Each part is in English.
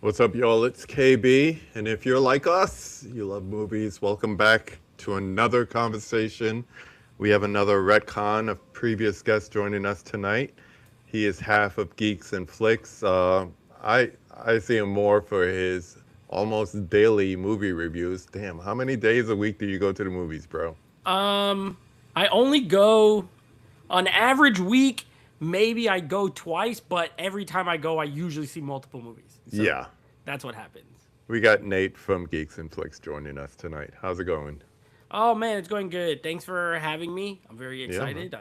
What's up, y'all? It's KB. And if you're like us, you love movies, welcome back to another conversation. We have another retcon of previous guests joining us tonight. He is half of Geeks and Flicks. I see him more for his almost daily movie reviews. Damn, how many days a week do you go to the movies, bro? Um, I only go on average week. Maybe I go twice, but every time I go, I usually see multiple movies. So Yeah. that's what happens. We got Nate from Geeks and Flicks joining us tonight. How's it going? Oh man, it's going good. Thanks for having me. I'm very Yeah, man. excited.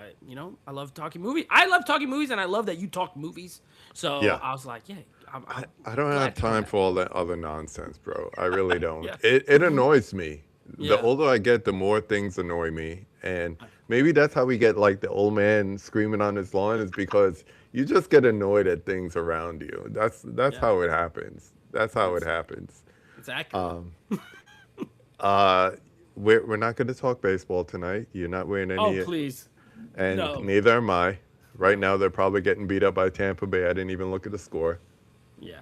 I love talking movies. I love talking movies, and I love that you talk movies. So Yeah. I was like, yeah, I'm I don't have glad to come time back. for all that other nonsense, bro. I really don't. Yeah, It annoys me. The yeah, older I get, the more things annoy me. And maybe that's how we get like the old man screaming on his lawn is because you just get annoyed at things around you. That's yeah. how it happens. That's how it It's happens. it's accurate. Uh we're not going to talk baseball tonight. You're not wearing Oh any, please, and no, neither am I. Right no. now they're probably getting beat up by Tampa Bay. I didn't even look at the score. Yeah.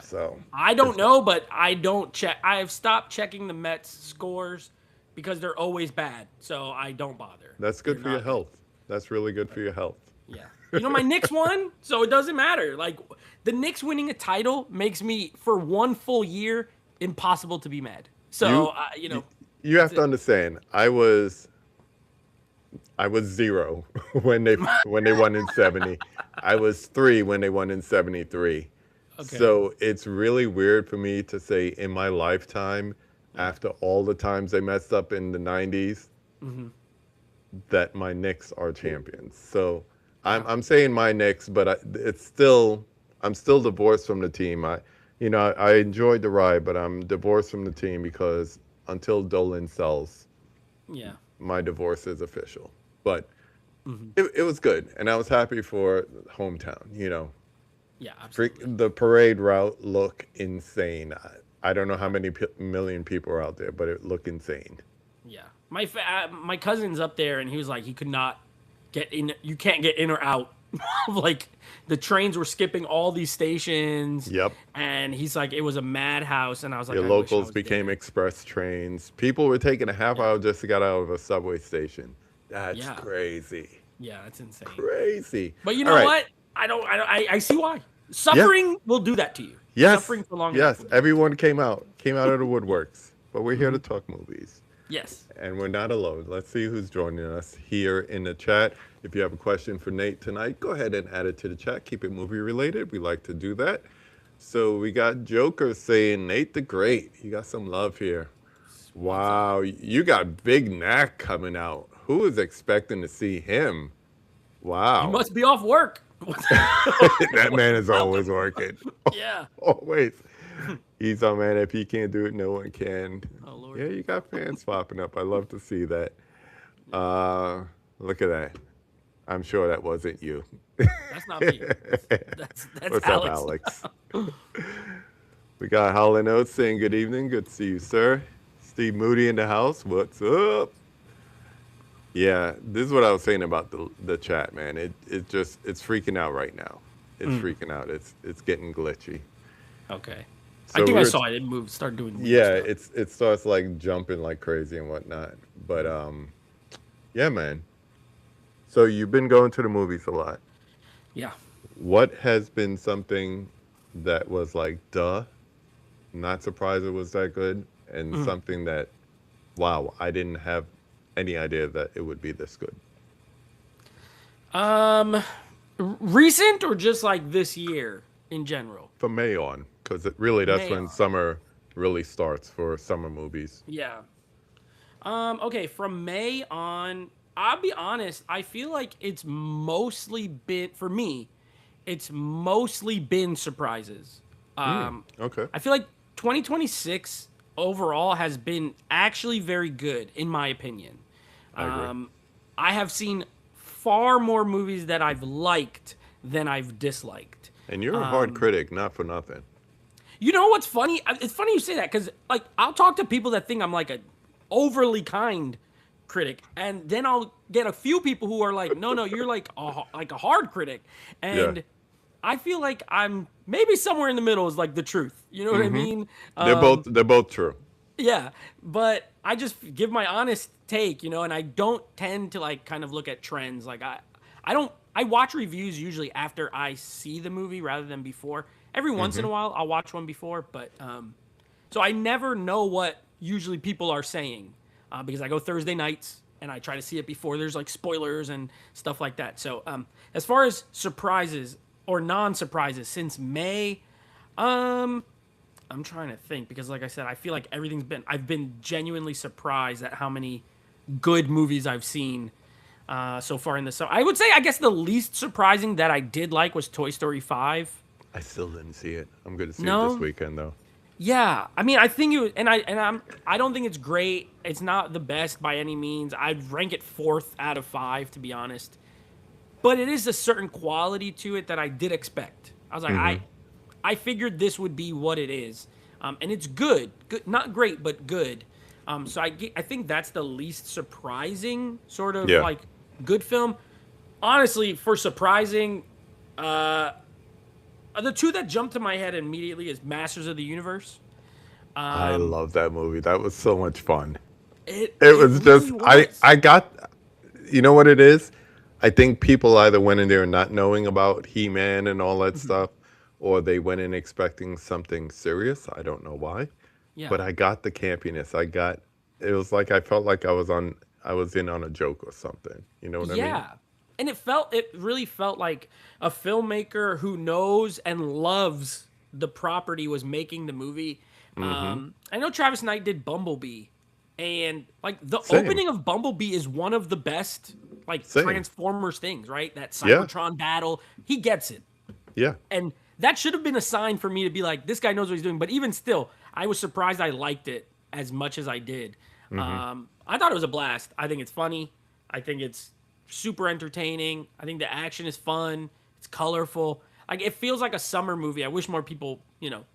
So, I don't it's know, but I don't check. I have stopped checking the Mets scores because they're always bad. So I don't bother. that's They're good for your not good. health. That's really good for your health. Yeah. My Knicks won, so it doesn't matter. Like the Knicks winning a title makes me for one full year impossible to be mad. So, You you, you that's have to it. understand. I was zero when they won in 70. I was three when they won in 73. Okay. So it's really weird for me to say in my lifetime, Yeah. after all the times they messed up in the 90s, Hmm. that my Knicks are champions. So I'm Wow. I'm saying my Knicks, but it's still I'm still divorced from the team. I enjoyed the ride, but I'm divorced from the team because until Dolan sells, Yeah. my divorce is official. But Hmm. it was good, and I was happy for hometown. Yeah. Freak, Absolutely. the parade route look insane. I don't know how many million people are out there, but it looked insane. Yeah. My cousin's up there, and he was like, he could not get in. You can't get in or out. Like the trains were skipping all these stations, Yep. and he's like, it was a madhouse. And I was like, Your I wish I locals was became there. express trains. People were taking a half Yeah. hour just to get out of a subway station. That's Yeah. crazy. Yeah. That's insane. Crazy. But you All know right. what? I see why. Yeah. Suffering will do that to you. Yes. Suffering for long enough Yes. will do that to you. Everyone came out of the woodworks. But we're here to Hmm. talk movies. Yes. And we're not alone. Let's see who's joining us here in the chat. If you have a question for Nate tonight, go ahead and add it to the chat. Keep it movie related. We like to do that. So we got Joker saying Nate the Great. You got some love here. Sweetie. Wow, you got Big Knack coming out. Who is expecting to see him? He Wow. must be off work. That man is always Welcome. working. Yeah. Always. He's our man. If he can't do it, no one can. Oh Yeah, Lord. you got fans popping up. I love to see that. Yeah. Look at that. I'm sure that wasn't you. That's not me. That's What's up, Alex. Alex? We got Holland Oates saying good evening. Good to see you, sir. Steve Moody in the house. What's up? Yeah, this is what I was saying about the chat, man. It's freaking out right now. It's Mm, freaking out. It's getting glitchy. okay. I So think we I were, saw it. It moved. Started doing weird yeah, stuff. it starts like jumping like crazy and whatnot. But yeah, man. So you've been going to the movies a lot. Yeah. What has been something that was like, duh, not surprised it was that good, and Mm. something that, wow, I didn't have any idea that it would be this good. Um, recent or just like this year in general? From May on, because it really that's May when on. summer really starts for summer movies. Yeah. Okay, from May on, I'll be honest, I feel like it's mostly been for me, it's mostly been surprises. Okay, I feel like 2026 overall has been actually very good in my opinion. I agree. Um, I have seen far more movies that I've liked than I've disliked. And you're a hard critic, not for nothing. You know what's funny? It's funny you say that because like I'll talk to people that think I'm like a overly kind critic, and then I'll get a few people who are like, no, no, you're like a hard critic, Yeah, and I feel like I'm maybe somewhere in the middle is like the truth. You know what I Mm-hmm. mean? They're both true. Yeah, but I just give my honest take, and I don't tend to like kind of look at trends. Like I don't I watch reviews usually after I see the movie rather than before. Every once in Mm-hmm. a while I'll watch one before, but so I never know what usually people are saying because I go Thursday nights and I try to see it before there's like spoilers and stuff like that. So as far as surprises or non-surprises since May, um I'm trying to think because, like I said, I feel like I've been genuinely surprised at how many good movies I've seen so far in the summer. I would say, I guess, the least surprising that I did like was Toy Story 5. I still didn't see it. I'm going to see it this No? weekend, though. Yeah. I mean, I think it was, I don't think it's great. It's not the best by any means. I'd rank it fourth out of five, to be honest. But it is a certain quality to it that I did expect. I was like, Mm-hmm. I figured this would be what it is, and it's good, not great, but good. So I think that's the least surprising sort of Yeah. like good film. Honestly, for surprising, uh, the two that jump to my head immediately is Masters of the Universe. I Um, love that movie. That was so much fun. it It it was really just was. I got, you know what it is? I think people either went in there not knowing about He-Man and all that Mhm. stuff, or they went in expecting something serious. I don't know why, Yeah. but I got the campiness. It was like I felt like I was in on a joke or something. You know what I mean? Yeah. And it really felt like a filmmaker who knows and loves the property was making the movie. Mm-hmm. I know Travis Knight did Bumblebee, and like the Same, opening of Bumblebee is one of the best like same. Transformers things, right? That Yeah, Cybertron battle, he gets it. yeah. And that should have been a sign for me to be like, this guy knows what he's doing. But even still, I was surprised I liked it as much as I did. Mm-hmm. I thought it was a blast. I think it's funny. I think it's super entertaining. I think the action is fun. It's colorful. Like it feels like a summer movie. I wish more people,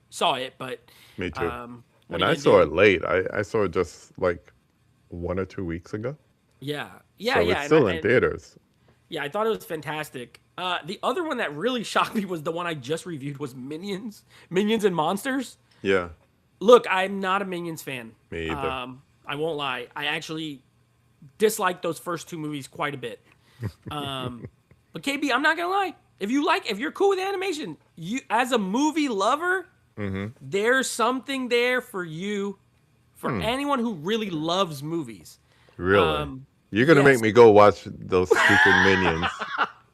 saw it. But Me too. what And are you I gonna saw it do? late. I saw it just like 1 or 2 weeks ago. Yeah, yeah, So yeah. it's still in theaters. Yeah, I thought it was fantastic. The other one that really shocked me was the one I just reviewed was Minions, Minions and Monsters. Yeah, Look, I'm not a Minions fan. me either. I won't lie. I actually disliked those first two movies quite a bit. But KB, I'm not gonna lie. If you're cool with animation, you as a movie lover, Mm-hmm. there's something there for you, for Hmm. anyone who really loves movies. Really? Um, You're gonna make yes. me go watch those stupid minions.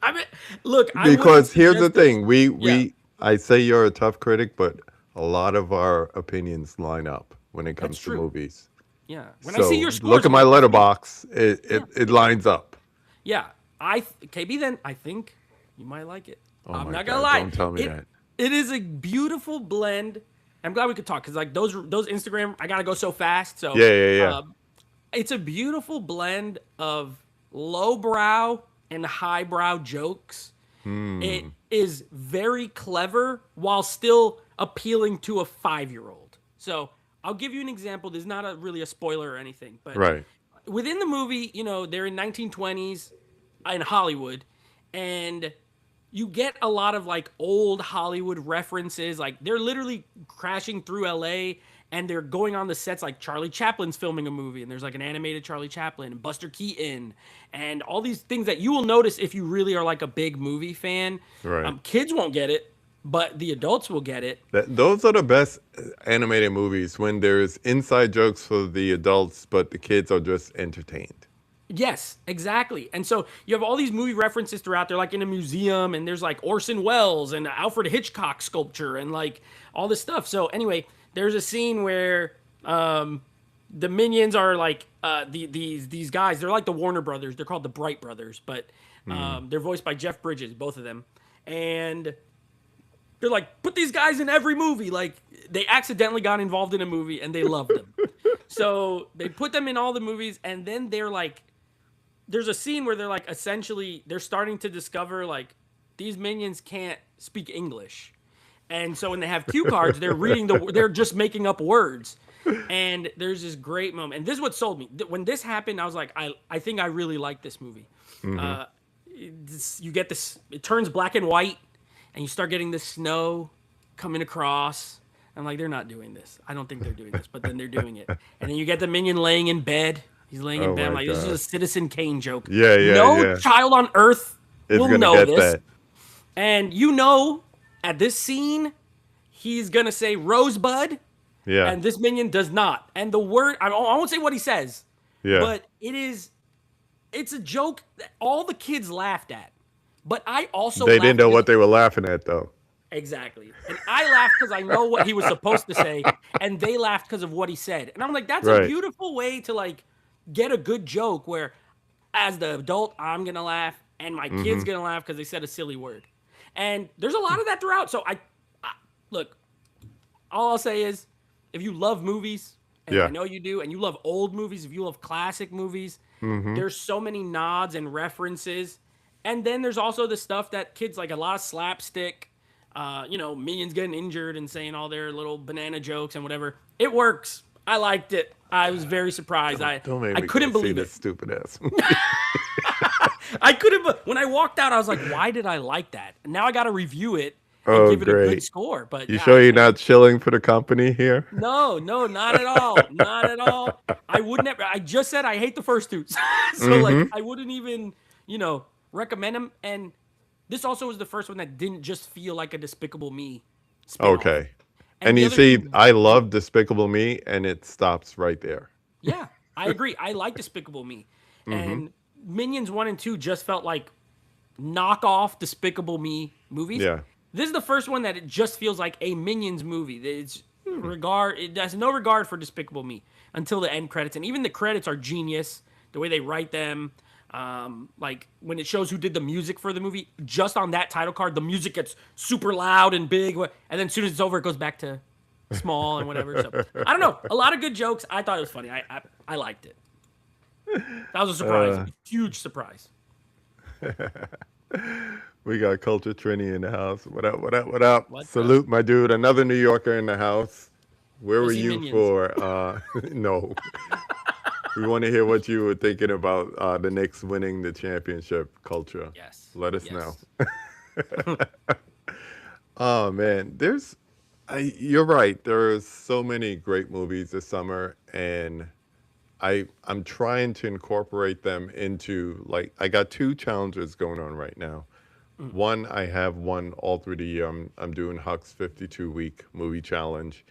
I mean, look, I wouldn't Because here's the suggest it. thing, we Yeah, we I say you're a tough critic, but a lot of our opinions line up when it that's comes to true. movies. Yeah. When I see So your look scores, at I'm my like, this movie. letterbox. It Yeah. it, it lines up. Yeah, KB. Then I think you might like it. Oh I'm my not gonna God! lie. Don't tell me It that. it is a beautiful blend. I'm glad we could talk because like those Instagram, I gotta go so fast. So, Yeah, yeah, yeah. um, it's a beautiful blend of lowbrow and highbrow jokes. It Hmm. is very clever while still appealing to a 5-year-old. So I'll give you an example. There's not really a spoiler or anything, but Right. within the movie, they're in 1920s in Hollywood, and you get a lot of like old Hollywood references. Like they're literally crashing through LA and they're going on the sets like Charlie Chaplin's filming a movie and there's like an animated Charlie Chaplin and Buster Keaton and all these things that you will notice if you really are like a big movie fan. Right. Kids won't get it, but the adults will get it. Those are the best animated movies when there's inside jokes for the adults, but the kids are just entertained. Yes, exactly. And so you have all these movie references throughout. They're like in a museum, and there's like Orson Welles and Alfred Hitchcock sculpture, and like all this stuff. So anyway, there's a scene where the minions are like these guys. They're like the Warner Brothers. They're called the Bright Brothers, but Hmm. they're voiced by Jeff Bridges, both of them, and they're like put these guys in every movie. Like they accidentally got involved in a movie and they loved them, so they put them in all the movies, and then they're like there's a scene where they're like essentially they're starting to discover like these minions can't speak English. And so when they have cue cards, they're just making up words. And there's this great moment. And this is what sold me. When this happened, I was like, I think I really like this movie. Hmm. You get this, it turns black and white, and you start getting the snow coming across. I'm like, they're not doing this. I don't think they're doing this, but then they're doing it. And then you get the minion laying in bed. He's laying in Oh bed. I'm my like, this is a God. Citizen Kane joke. Yeah, yeah, No yeah. child on earth It's will gonna know get this. that. And at this scene, he's gonna say Rosebud, Yeah, and this minion does not. And the word I won't say what he says, yeah. but it's a joke that all the kids laughed at. But I also They didn't laughed know because what they were laughing at though. exactly. And I laughed because I know what he was supposed to say, and they laughed because of what he said. And I'm like, that's a Right. beautiful way to like get a good joke where as the adult, I'm gonna laugh and my kid's Mm-hmm. gonna laugh because they said a silly word. And there's a lot of that throughout. So I look, all I'll say is if you love movies, and I Yeah. know you do, and you love old movies, if you love classic movies, Mm-hmm. there's so many nods and references. And then there's also the stuff that kids like a lot of slapstick, minions getting injured and saying all their little banana jokes and whatever. It works. I liked it. I was very surprised. Don't make I me go couldn't see believe it. this stupid ass movie. I couldn't. When I walked out, I was like, "Why did I like that?" And now I got to review it and Oh, give it a good great. score. But You yeah, sure you're not chilling for the company here? no, no, not at all, not at all. I would never. I just said I hate the first two, so like Mm-hmm. I wouldn't even, recommend them. And this also was the first one that didn't just feel like a Despicable Me spinoff. Okay. And And the you other see, two, I love Despicable Me, and it stops right there. yeah, I agree. I like Despicable Me, Mm-hmm. and Minions 1 and 2 just felt like knockoff Despicable Me movies. Yeah. This is the first one that it just feels like a Minions movie. It has no regard for Despicable Me until the end credits, and even the credits are genius. The way they write them, like when it shows who did the music for the movie, just on that title card, the music gets super loud and big, and then as soon as it's over, it goes back to small and whatever. So I don't know. A lot of good jokes. I thought it was funny. I liked it. That was a surprise, Uh, a huge surprise. we got Culture Trini in the house. What up, what up, what up? What's up? Salute, my dude. Another New Yorker in the house. Where Go were see you Minions. for? No. We want to hear what you were thinking about the Knicks winning the championship, Culture. Yes. Let us know. Yes. Oh, man. You're right. There's so many great movies this summer, and I'm trying to incorporate them into like I got two challenges going on right now. One, I have one all through the year. I'm doing Huck's 52-week movie challenge,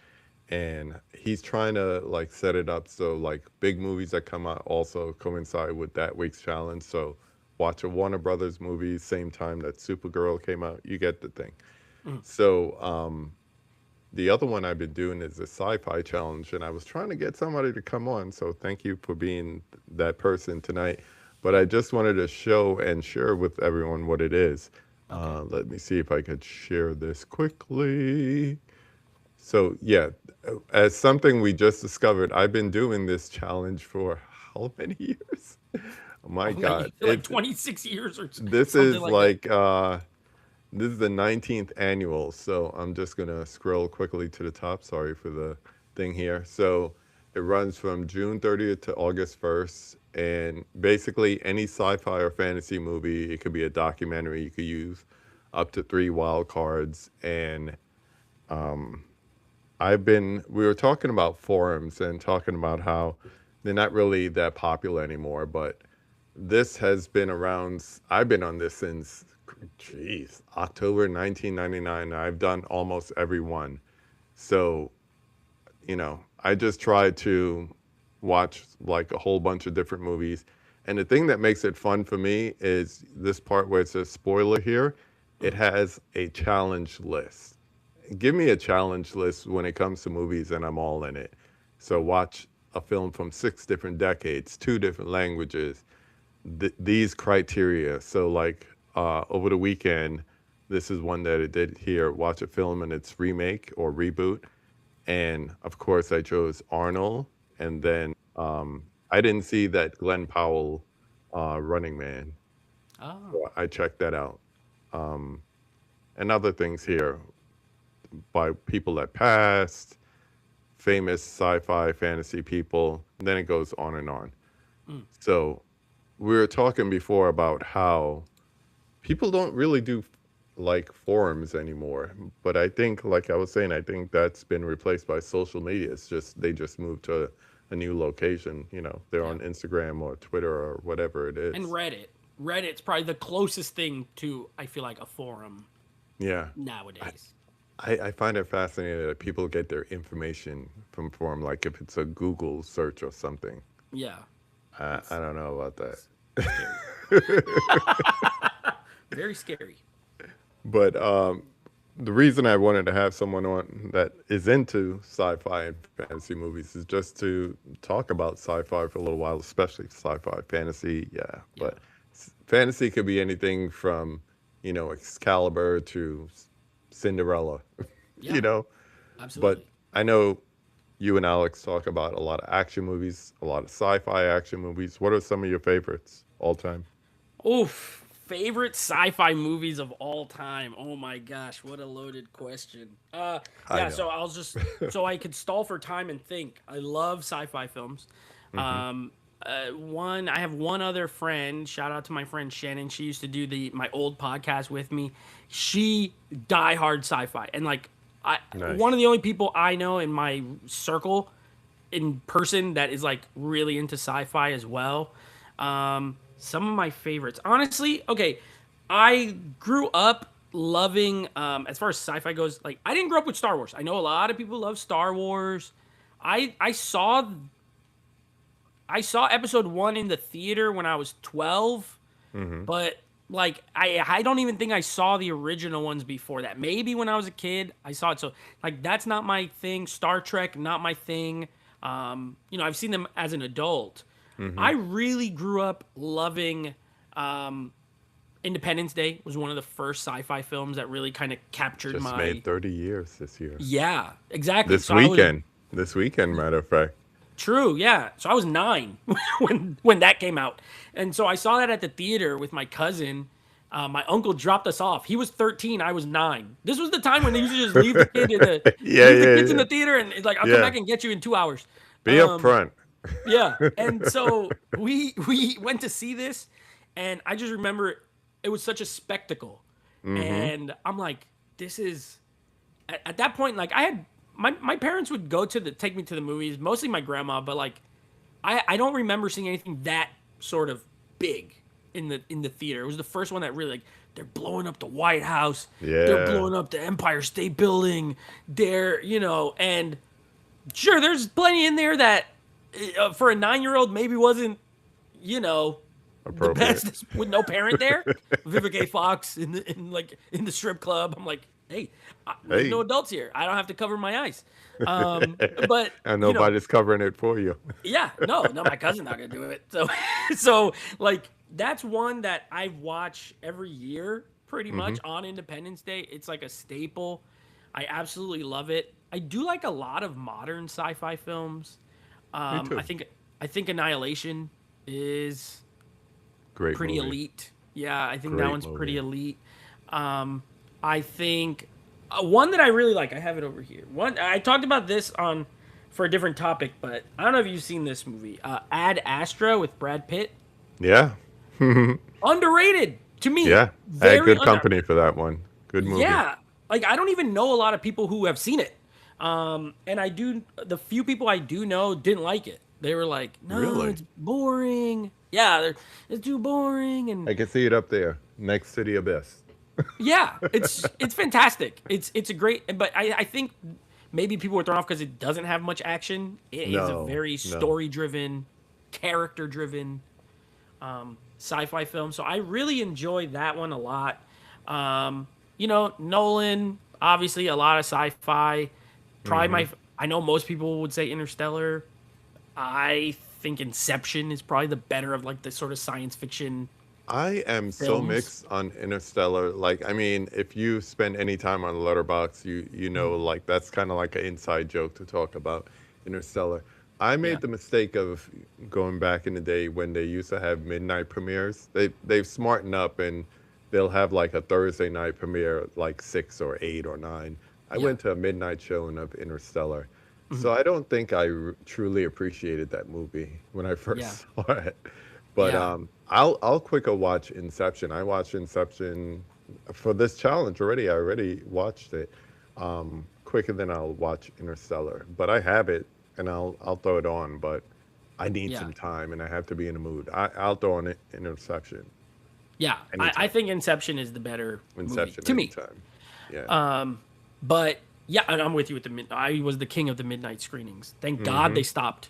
and he's trying to like set it up so like big movies that come out also coincide with that week's challenge. So watch a Warner Brothers movie same time that Supergirl came out. You get the thing. So the other one I've been doing is a sci-fi challenge, and I was trying to get somebody to come on. So thank you for being that person tonight. But I just wanted to show and share with everyone what it is. Okay. Let me see if I could share this quickly. So yeah, as something we just discovered, I've been doing this challenge for how many years? Oh my God! Like 26 years or This something is like that. this is the 19th annual, so I'm just gonna scroll quickly to the top. Sorry for the thing here. So it runs from June 30th to August 1st, and basically any sci-fi or fantasy movie, it could be a documentary, you could use up to 3 wild cards. And we were talking about forums and talking about how they're not really that popular anymore, but this has been around. I've been on this since, geez, October 1999. I've done almost every one. So, I just try to watch like a whole bunch of different movies. And the thing that makes it fun for me is this part where it says spoiler here. It has a challenge list. Give me a challenge list when it comes to movies, and I'm all in it. So watch a film from 6 different decades, 2 different languages, these criteria. So like over the weekend, this is one that it did here. Watch a film and its remake or reboot, and of course I chose Arnold, and then I didn't see that Glenn Powell Running Man. Oh, So I checked that out. Um, and other things here by people that passed, famous sci-fi fantasy people. And then it goes on and on. mm, So we were talking before about how people don't really do like forums anymore. But I think, like I was saying, I think that's been replaced by social media. It's just they just moved to a new location. You know, they're Yeah. on Instagram or Twitter or whatever it And is. Reddit. Reddit's probably the closest thing to, I feel like, a forum Yeah. I, nowadays. I find it fascinating that people get their information from forum, like if it's a Google search or something. Yeah. I It's don't know about that. it's scary. Very scary. But the reason I wanted to have someone on that is into sci-fi and fantasy movies is just to talk about sci-fi for a little while, especially sci-fi, fantasy, yeah. Yeah. But fantasy could be anything from, you know, Excalibur to Cinderella, Yeah. you know. But Absolutely. I know you and Alex talk about a lot of action movies, a lot of sci-fi action movies. What are some of your favorites all time? Oof. Favorite sci-fi movies of all time. Oh my gosh, what a loaded question. I Yeah, know. so I'll just so I could stall for time and think. I love sci-fi films. Hmm. Um one I have one other friend, shout out to my friend Shannon. She used to do the my old podcast with me. She diehard sci-fi. And like I one of Nice. the only people I know in my circle in person that is like really into sci-fi as well. Some of my favorites, honestly. Okay, I grew up loving, as far as sci-fi goes. Like, I didn't grow up with Star Wars. I know a lot of people love Star Wars. I saw Episode One in the theater when I was 12, Hmm. but like I don't even think I saw the original ones before that. Maybe when I was a kid I saw it. So like that's not my thing. Star Trek, not my thing. I've seen them as an adult. Hmm. I really grew up loving um, Independence Day. Was one of the first sci-fi films that really kind of captured Just my. made 30 years this year. Yeah, exactly. This So I was weekend. This weekend, matter of fact. true. Yeah. So I was 9 when that came out, and so I saw that at the theater with my cousin. My uncle dropped us off. He was 13. I was 9. This was the time when they used to just Yeah, leave the yeah, kids in yeah. the theater, and it's like I'll come Yeah. back and get you in 2 hours. Be up Um, front. Yeah, and so we went to see this, and I just remember it was such a spectacle, Hmm. and I'm like, this is at that point like I had my parents would go to the take me to the movies, mostly my grandma, but like I don't remember seeing anything that sort of big in the theater. It was the first one that really like they're blowing up the White House, they're Yeah. blowing up the Empire State Building, and sure, there's plenty in there that for a 9-year old maybe wasn't, you know, the Appropriate. best with no parent there. Vivica A. Fox in the strip club. I'm like, hey, there's no Hey. adults here. I don't have to cover my eyes. But And nobody's covering it for you. yeah, no, my cousin's not gonna do it. So, so like that's one that I watch every year, pretty Hmm. much on Independence Day. It's like a staple. I absolutely love it. I do like a lot of modern sci-fi films. Me Um, I too. think I think Annihilation is Great pretty movie. elite. Yeah, I think that Great one's pretty movie. elite. I think one that I really like. I have it over here. One I talked about this on for a different topic, but I don't know if you've seen this movie. Ad Astra with Brad Pitt. Yeah. Underrated to me. Yeah. I had Very good under. company for that one. Good movie. Yeah, like I don't even know a lot of people who have seen it. And I do. The few people I do know didn't like it. They were like, "No, Really? it's boring." Yeah, it's too boring, and I can see it up there next to the abyss. yeah, it's fantastic. It's a great, but I think maybe people were thrown off because it doesn't have much action. It is a No, very no. story driven, character driven sci-fi film. So I really enjoy that one a lot. Nolan, obviously a lot of sci-fi. Probably Hmm. I know most people would say Interstellar. I think Inception is probably the better of like the sort of science fiction I am so films. mixed on Interstellar. Like, I mean, if you spend any time on Letterbox, you know, Mhm. like that's kind of like an inside joke to talk about Interstellar. I Yeah, made the mistake of going back in the day when they used to have midnight premieres. They've smartened up and they'll have like a Thursday night premiere, like 6 or 8 or 9. I yeah, went to a midnight showing of Interstellar. mhm, So I don't think I truly appreciated that movie when I yeah, first saw it. But yeah. I'll quicker watch Inception. I watched Inception. for this challenge already. I already watched it quicker than I'll watch Interstellar, but I have it and I'll throw it on. But I need Yeah. some time and I have to be in the mood. I'll throw on it Interception Yeah. I anytime. think Inception is the better movie Inception to me. anytime. Yeah. But yeah, and I'm with you with I was the king of the midnight screenings. Thank God Mm-hmm. they stopped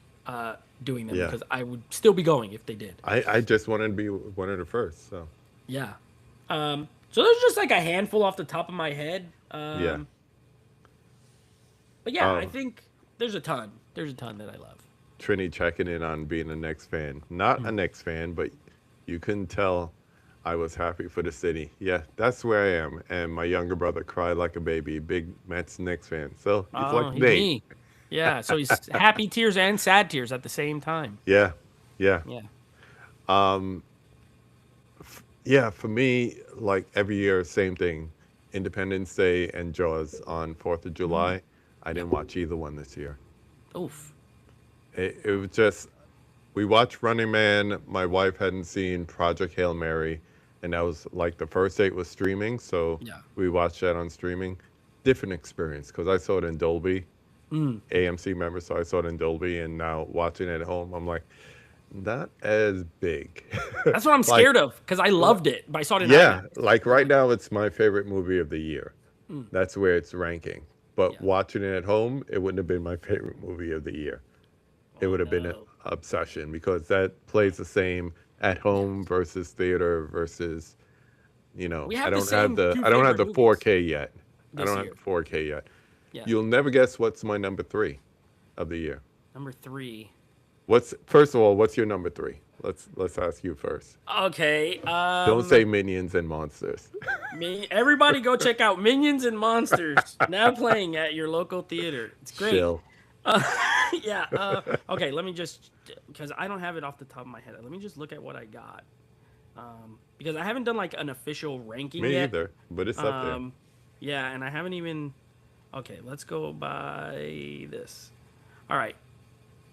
doing them Yeah. because I would still be going if they did. I just wanted to be one of the first. So Yeah. So there's just like a handful off the top of my head. yeah. But yeah, I Oh, think there's a ton. There's a ton that I love. Trini checking in on being a Knicks fan. Not a Knicks fan, but you couldn't tell I was happy for the city. Yeah, that's where I am. And my younger brother cried like a baby, big Mets Knicks fan. So he's Oh, like he's Nate. me. Yeah, so he's happy tears and sad tears at the same time. Yeah, yeah. Yeah. Yeah, for me, like every year, same thing. Independence Day and Jaws on 4th of July. I Yep. didn't watch either one this year. Oof. It was just, we watched Running Man. My wife hadn't seen Project Hail Mary. And that was like the first date was streaming. So Yeah. we watched that on streaming. Different experience because I saw it in Dolby, AMC member. So I saw it in Dolby. And now watching it at home, I'm like, not as big. That's what I'm Like, scared of because I loved it, but I saw it in yeah, IMAX. like right now, it's my favorite movie of the year. That's where it's ranking. But Yeah. watching it at home, it wouldn't have been my favorite movie of the year. It Oh would have been an no. obsession because that plays the same at home versus theater versus, We I have the don't have same two I don't have favorite the movies 4K yet. I this don't have year. the 4K yet. Yeah. You'll never guess what's my number 3 of the year. Number 3. What's first of all, what's your number 3? Let's ask you first. Okay. Don't say Minions and Monsters. Everybody go check out Minions and Monsters now playing at your local theater. It's great. Chill. Yeah. Okay. Let me just because I don't have it off the top of my head. Let me just look at what I got. Because I haven't done like an official ranking Me yet. either, but it's up there. Yeah, and I haven't even. Okay, let's go by this. All right,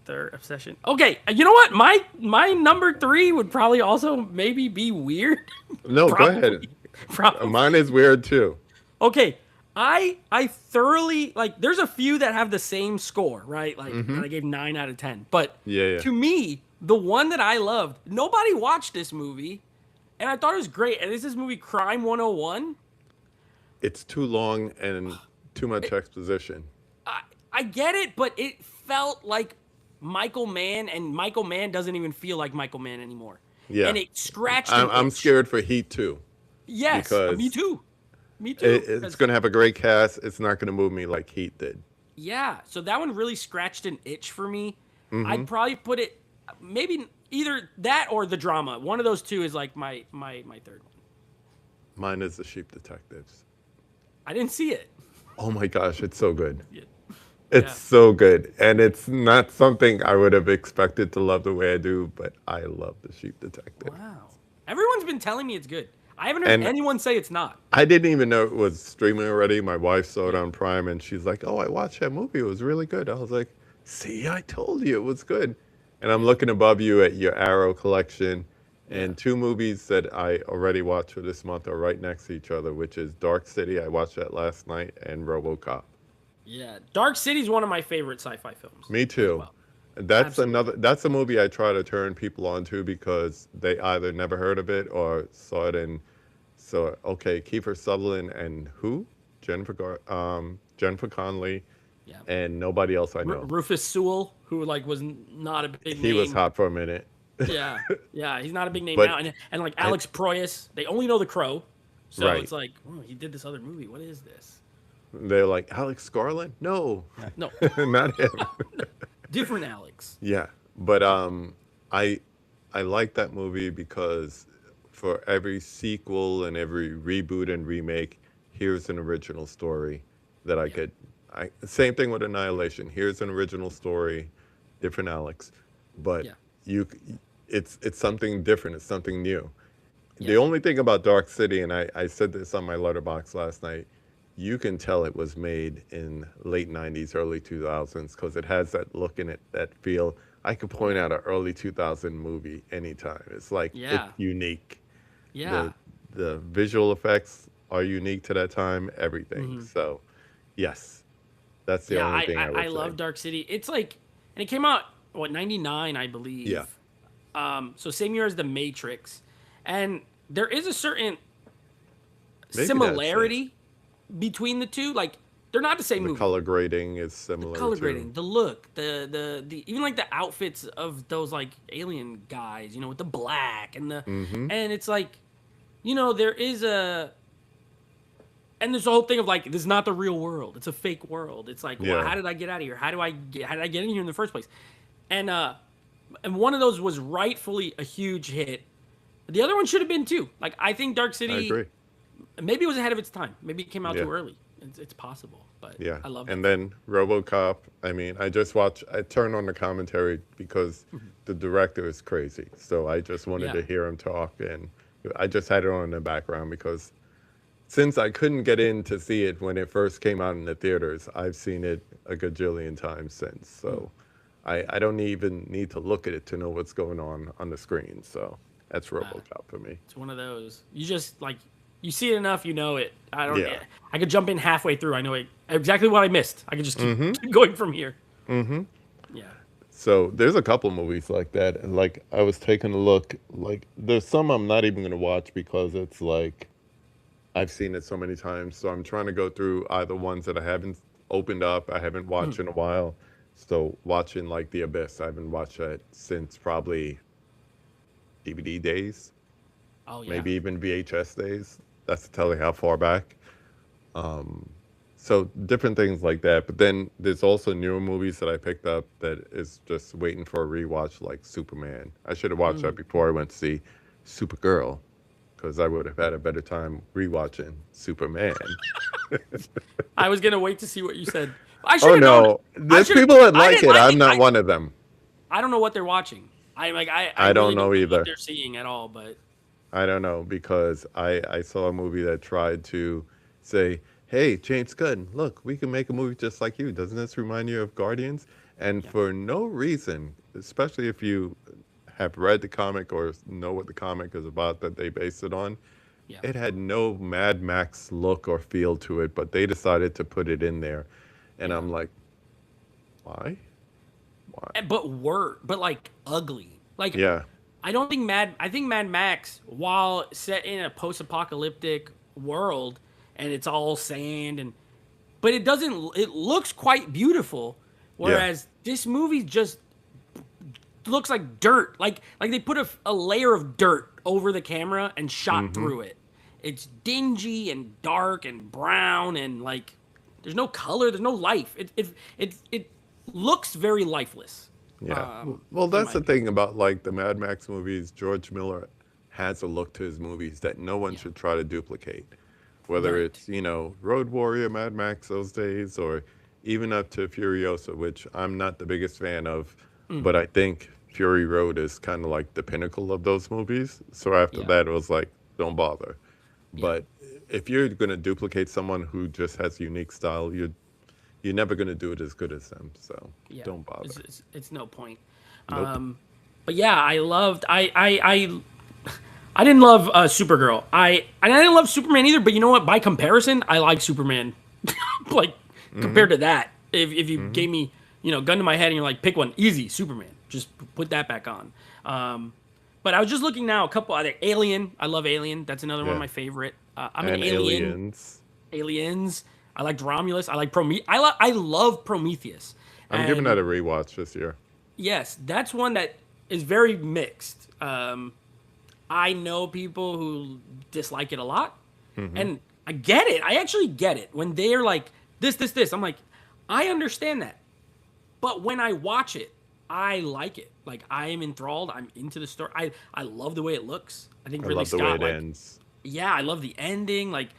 third obsession. Okay, you know what? My number 3 would probably also maybe be weird. No, go Probably. ahead. Probably. Mine is weird too. Okay, I thoroughly like. There's a few that have the same score, right? Like that I gave 9 out of 10. But Yeah, yeah. to me, the one that I loved, nobody watched this movie, and I thought it was great. And it's this movie Crime 101. It's too long and too much exposition. I get it, but it felt like Michael Mann, and Michael Mann doesn't even feel like Michael Mann anymore. Yeah. And it scratched an I'm itch. scared for Heat too. Yes, because me too. Me too. It's 'Cause- going to have a great cast. It's not going to move me like Heat did. Yeah, so that one really scratched an itch for me. Mm-hmm. I'd probably put it maybe either that or the drama. One of those two is like my third one. Mine is The Sheep Detectives. I didn't see it. Oh my gosh, it's so good. Yeah. It's Yeah. so good. And it's not something I would have expected to love the way I do, but I love The Sheep Detective. Wow. Everyone's been telling me it's good. I haven't heard And anyone say it's not. I didn't even know it was streaming already. My wife saw it on Prime and she's like, "Oh, I watched that movie. It was really good." I was like, "See, I told you it was good." And I'm looking above you at your Arrow collection, and 2 movies that I already watched for this month are right next to each other, which is Dark City. I watched that last night, and RoboCop. Yeah. Dark City's one of my favorite sci-fi films. Me too. well. That's Absolutely. that's a movie I try to turn people onto because they either never heard of it or saw it in. So okay, Kiefer Sutherland and who? Jennifer Connelly, Yeah. and nobody else I know. Rufus Sewell, who like was not a big He name. was hot for a minute. Yeah, yeah, he's not a big name But- now. And like Alex Proyas, they only know The Crow, so Right. it's like, oh, he did this other movie. What is this? They're like, Alex Garland? No, No, not him. different Alex. Yeah, but I like that movie because for every sequel and every reboot and remake, here's an original story that I could. Same thing with Annihilation. Here's an original story, different Alex, but Yeah. it's something different. It's something new. The Yeah. only thing about Dark City, and I said this on my letterbox last night, you can tell it was made in late 90s, early 2000s, because it has that look in it, that feel. I could point out an early 2000 movie anytime. It's like, Yeah. it's unique. Yeah, The visual effects are unique to that time, everything. Hmm. So, yes, that's the Yeah, only thing I I would say. love Dark City. It's like, and it came out what 99, I Yeah, believe. So same year as The Matrix, and there is a certain maybe that's it. similarity between the two. Like they're not the same The movie. color grading is The similar color too. grading, the look, the even like the outfits of those like alien guys, with the black and the Mm-hmm. and it's like, there is a and there's the whole thing of like this is not the real world. It's a fake world. It's like, well, Yeah, how did I get out of here? How did I get in here in the first place? And and one of those was rightfully a huge hit. The other one should have been too. Like I think Dark I City agree. maybe it was ahead of its time. Maybe it came out Yeah. too early. It's possible, but Yeah, I love that and film. then RoboCop. I mean, I just watched. I turned on the commentary because the director is crazy. So I just wanted Yeah. to hear him talk, and I just had it on in the background because since I couldn't get in to see it when it first came out in the theaters, I've seen it a gajillion times since. So I don't even need to look at it to know what's going on the screen. So that's Uh, RoboCop for me. it's one of those. You just like you see it enough, you know it. I don't. Yeah. I could jump in halfway through. I know exactly what I missed. I could just keep, Mm-hmm. keep going from here. Yeah. So there's a couple movies like that, and like I was taking a look. Like there's some I'm not even gonna watch because it's like I've seen it so many times. So I'm trying to go through either ones that I haven't opened up, I haven't watched Mhm. in a while. So watching like The Abyss, I haven't watched that since probably DVD days, Oh yeah. maybe even VHS days. That's to tell you how far back. Um, so different things like that. But then there's also newer movies that I picked up that is just waiting for a rewatch, like Superman. I should have watched that Mm. before I went to see Supergirl, because I would have had a better time rewatching Superman. I was gonna wait to see what you said. I should Oh have known. no, I there's should. people that I like didn't. it. I I'm think. not one of them. I don't know what they're watching. I I don't really don't know know what either. they're seeing at all. But I don't know because I saw a movie that tried to say, "Hey, James Gunn, look, we can make a movie just like you. Doesn't this remind you of Guardians?" And yeah, for no reason, especially if you have read the comic or know what the comic is about that they based it on, yeah. it had no Mad Max look or feel to it, but they decided to put it in there. And Yeah. I'm like, why? Why? But like ugly. Like Yeah. I think Mad Max, while set in a post-apocalyptic world and it's all sand but it doesn't it looks quite beautiful, Yeah. whereas this movie just looks like dirt. Like they put a layer of dirt over the camera and shot Mm-hmm. through it. It's dingy and dark and brown and like there's no color, there's no life. It looks very lifeless. Yeah. Well, In that's my the opinion. thing about like the Mad Max movies. George Miller has a look to his movies that no one Yeah. should try to duplicate. Whether Right. it's, Road Warrior, Mad Max those days, or even up to Furiosa, which I'm not the biggest fan of, Mm, but I think Fury Road is kind of like the pinnacle of those movies. So after yeah. that, it was like, don't bother. Yeah. But if you're going to duplicate someone who just has unique style, you're never going to do it as good as them. So Yeah. don't It's, bother. it's, it's no point. Nope. Um, but yeah, I loved. I didn't love Supergirl. I didn't love Superman either. But you know what? By comparison, I like Superman. Like Mm-hmm. compared to that, if you Mm-hmm. gave me gun to my head and you're like pick one, easy Superman. Just put that back on. But I was just looking now. A couple other Alien. I love Alien. That's another one of Yeah. my favorite. I'm an And Alien. Aliens. Aliens. I liked Romulus. I like Prometheus. I love Prometheus. I'm giving that And a rewatch this year. yes, that's one that is very mixed. I know people who dislike it a lot, Mm-hmm. and I get it. I actually get it when they're like this. I'm like, I understand that, but when I watch it, I like it. Like I am enthralled. I'm into the story. I love the way it looks. I think I Ridley love the way Scott it like ends. yeah. I love the ending. Like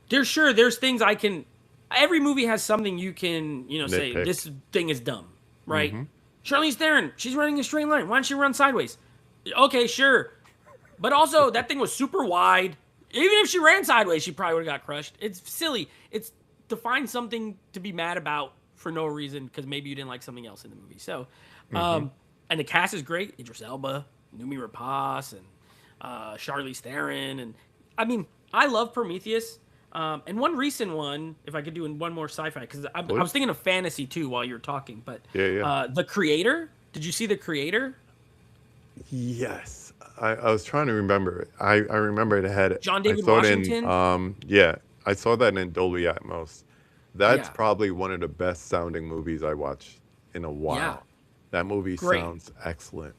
there's things I can. Every movie has something you can say Nitpick. this thing is dumb, right? Mm-hmm. Charlize Theron, she's running a straight line. Why don't she run sideways? Okay, sure, but also that thing was super wide. Even if she ran sideways, she probably would have got crushed. It's silly. It's to find something to be mad about for no reason because maybe you didn't like something else in the movie. So, Mm-hmm. and the cast is great. Idris Elba, Noomi Rapace, and Charlize Theron, and I mean, I love Prometheus. And one recent one, if I could do one more sci-fi, because I was Please. thinking of fantasy too while you were talking. But Yeah, yeah. The Creator. Did you see The Creator? Yes. I was trying to remember it. I remember it had John I David saw it in Washington. yeah, I saw that in Dolby Atmos. That's Yeah, probably one of the best sounding movies I watched in a yeah, while. That movie great. sounds excellent.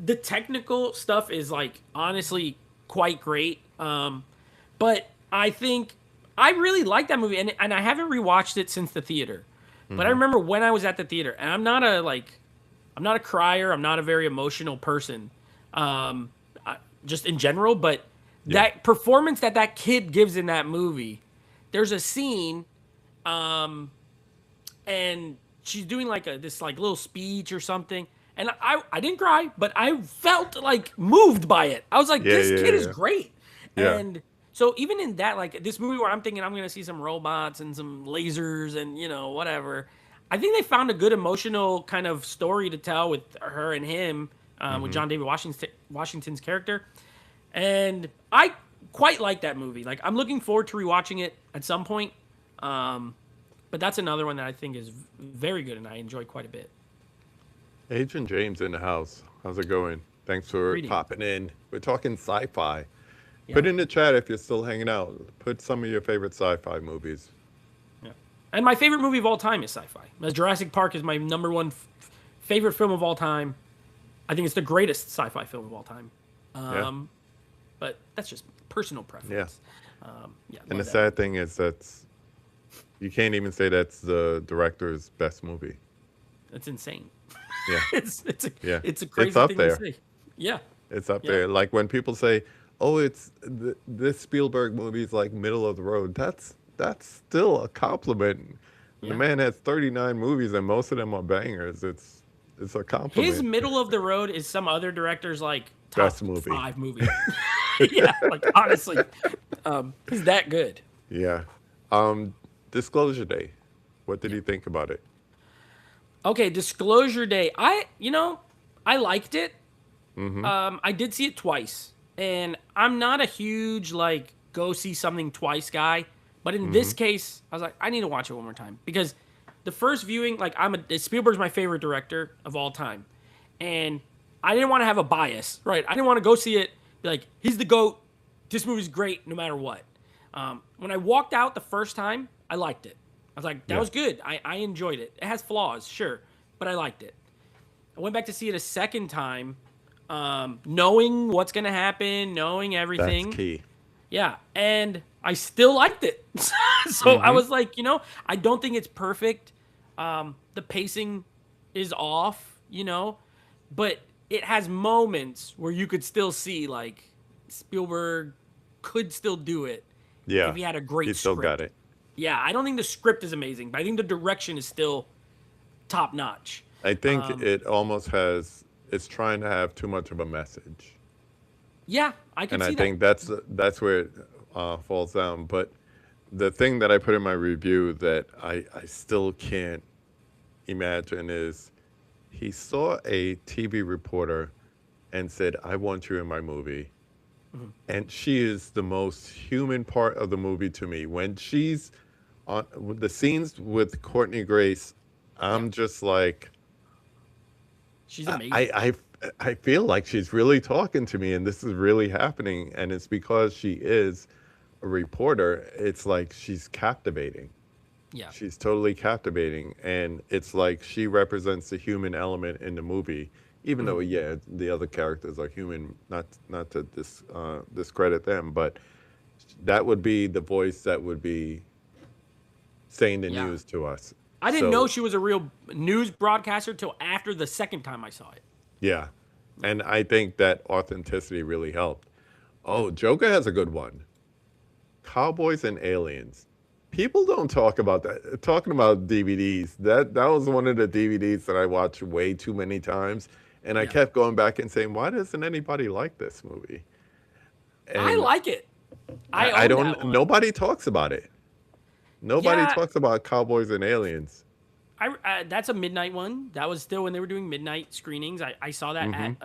The technical stuff is like honestly quite great. But I think I really like that movie, and I haven't rewatched it since the theater. But I Hmm. remember when I was at the theater, and I'm not a crier. I'm not a very emotional person, um, just in general. But Yeah. that performance that kid gives in that movie, there's a scene, and she's doing like this like little speech or something, and I didn't cry, but I felt like moved by it. I was like, Yeah, this yeah, kid is yeah. great, Yeah. and so even in that, like this movie where I'm thinking I'm gonna see some robots and some lasers and whatever, I think they found a good emotional kind of story to tell with her and him, with Hmm. John David Washington's character, and I quite like that movie. Like I'm looking forward to rewatching it at some point. Um, but that's another one that I think is very good and I enjoy quite a bit. Agent James in the house. How's it going? Thanks for Reading, popping in. We're talking sci-fi. yeah, Put in the chat if you're still hanging out. Put some of your favorite sci-fi movies. yeah. And my favorite movie of all time is sci-fi. Jurassic Park is my number one favorite film of all time. I think it's the greatest sci-fi film of all time. Yeah. Um, but that's just personal Yeah. preference. Yeah, And the love that sad movie. thing is that's you can't even say that's the director's best movie. It's insane. Yeah. It's Yeah. it's a It's crazy up thing to there. say. Yeah, It's up yeah, there. Like when people say, "Oh, this Spielberg movie is like middle of the road." That's still a compliment. The yeah. man has 39 movies and most of them are bangers. It's a His compliment. middle of the road is some other director's like Best top movie. 5 movie. Yeah, like honestly, he's that good. Yeah. Um, Disclosure Day. What did Yeah. you think about it? Okay, Disclosure Day. I liked it. Mm-hmm. I did see it twice, and I'm not a huge like go see something twice guy. But in Mm-hmm. this case, I was like, I need to watch it one more time because the first viewing, like Spielberg's my favorite director of all time, and I didn't want to have a bias, right? I didn't want to go see it be like he's the goat. This movie's great no matter what. When I walked out the first time, I liked it. I was like, that Yeah. was good. I enjoyed it. It has flaws, sure, but I liked it. I went back to see it a second time, knowing what's gonna happen, knowing That's everything. key. Yeah, and I still liked it. So I Mm-hmm. was like, I don't think it's perfect. The pacing is off, but it has moments where you could still see like Spielberg could still do it Yeah. if he had a He great still got script. it. Yeah, I don't think the script is amazing, but I think the direction is still top notch. I think it almost has it's trying to have too much of a message. Yeah, I could And I see that. think that's where it falls down. But the thing that I put in my review that I still can't imagine is he saw a TV reporter and said, "I want you in my movie." And she is the most human part of the movie to me. When she's on with the scenes with Courtney Grace, Yeah, I'm just like, she's I, amazing. I, I feel like she's really talking to me and this is really happening. And it's because she is a reporter. It's like she's captivating. Yeah, She's totally captivating. And it's like she represents the human element in the movie, even though, yeah, the other characters are human, not to discredit them, but that would be the voice that would be saying the yeah. news to us. I didn't know So, she was a real news broadcaster till after the second time I saw it. yeah. And I think that authenticity really helped. Oh, Joker has a good one. Cowboys and Aliens. People don't talk about that. Talking about DVDs, that was one of the DVDs that I watched way too many times, and I Yeah, kept going back and saying, "Why doesn't anybody like this movie?" I And like it. I I own that don't. one. Nobody talks about it. Nobody Yeah, talks about Cowboys and Aliens. That's a midnight one. That was still when they were doing midnight screenings. I saw that Mm-hmm.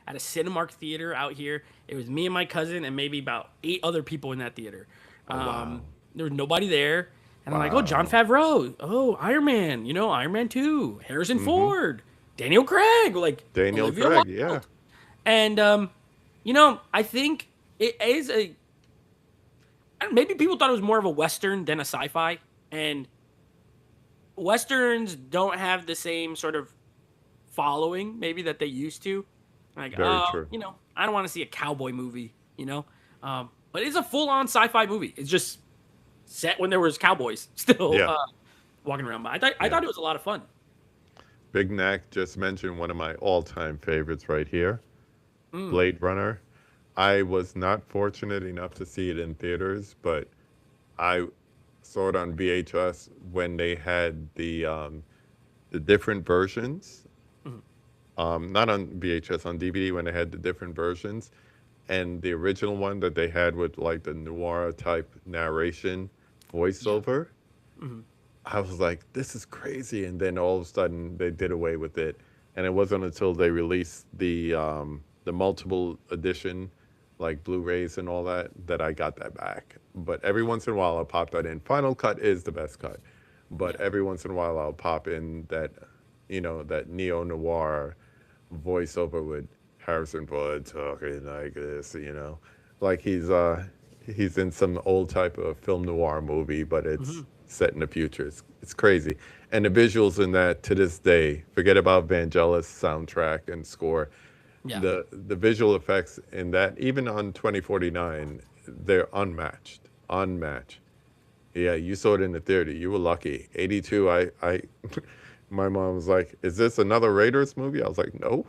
at a Cinemark theater out here. It was me and my cousin and maybe about 8 other people in that theater. Oh wow. There was nobody there, and I'm like, oh, John Wow. Favreau, oh, Iron Man, Iron Man 2, Harrison Mm-hmm. Ford, Daniel Craig, like Daniel Olivia Craig, yeah. Wilde, and I think it is a maybe people thought it was more of a western than a sci-fi, and westerns don't have the same sort of following maybe that they used to. Like, Very true. I don't want to see a cowboy movie, but it's a full-on sci-fi movie. It's just set when there was cowboys still Yeah. walking around. But I Yeah. thought it was a lot of fun. Big Mac just mentioned one of my all-time favorites right here, Mm, Blade Runner. I was not fortunate enough to see it in theaters, but I saw it on VHS when they had the different versions. mm, Not on VHS, on DVD when they had the different versions, and the original one that they had with like the noir type narration yeah. voiceover. Mm, I was like, this is crazy. And then all of a sudden they did away with it. And it wasn't until they released the multiple edition, like Blu-rays and all that, that I got that back. But every once in a while I'll pop that in. Final cut is the best cut. But yeah. every once in a while I'll pop in that, that neo-noir voiceover with Harrison Ford talking like this. Like he's in some old type of film noir movie, but it's Hmm. set in the future. It's crazy. And the visuals in that to this day, forget about Vangelis soundtrack and score. Yeah. The visual effects in that, even on 2049, they're unmatched. Unmatched. Yeah, you saw it in the theater. You were lucky. 82, my mom was like, "Is this another Raiders movie?" I was like, "No."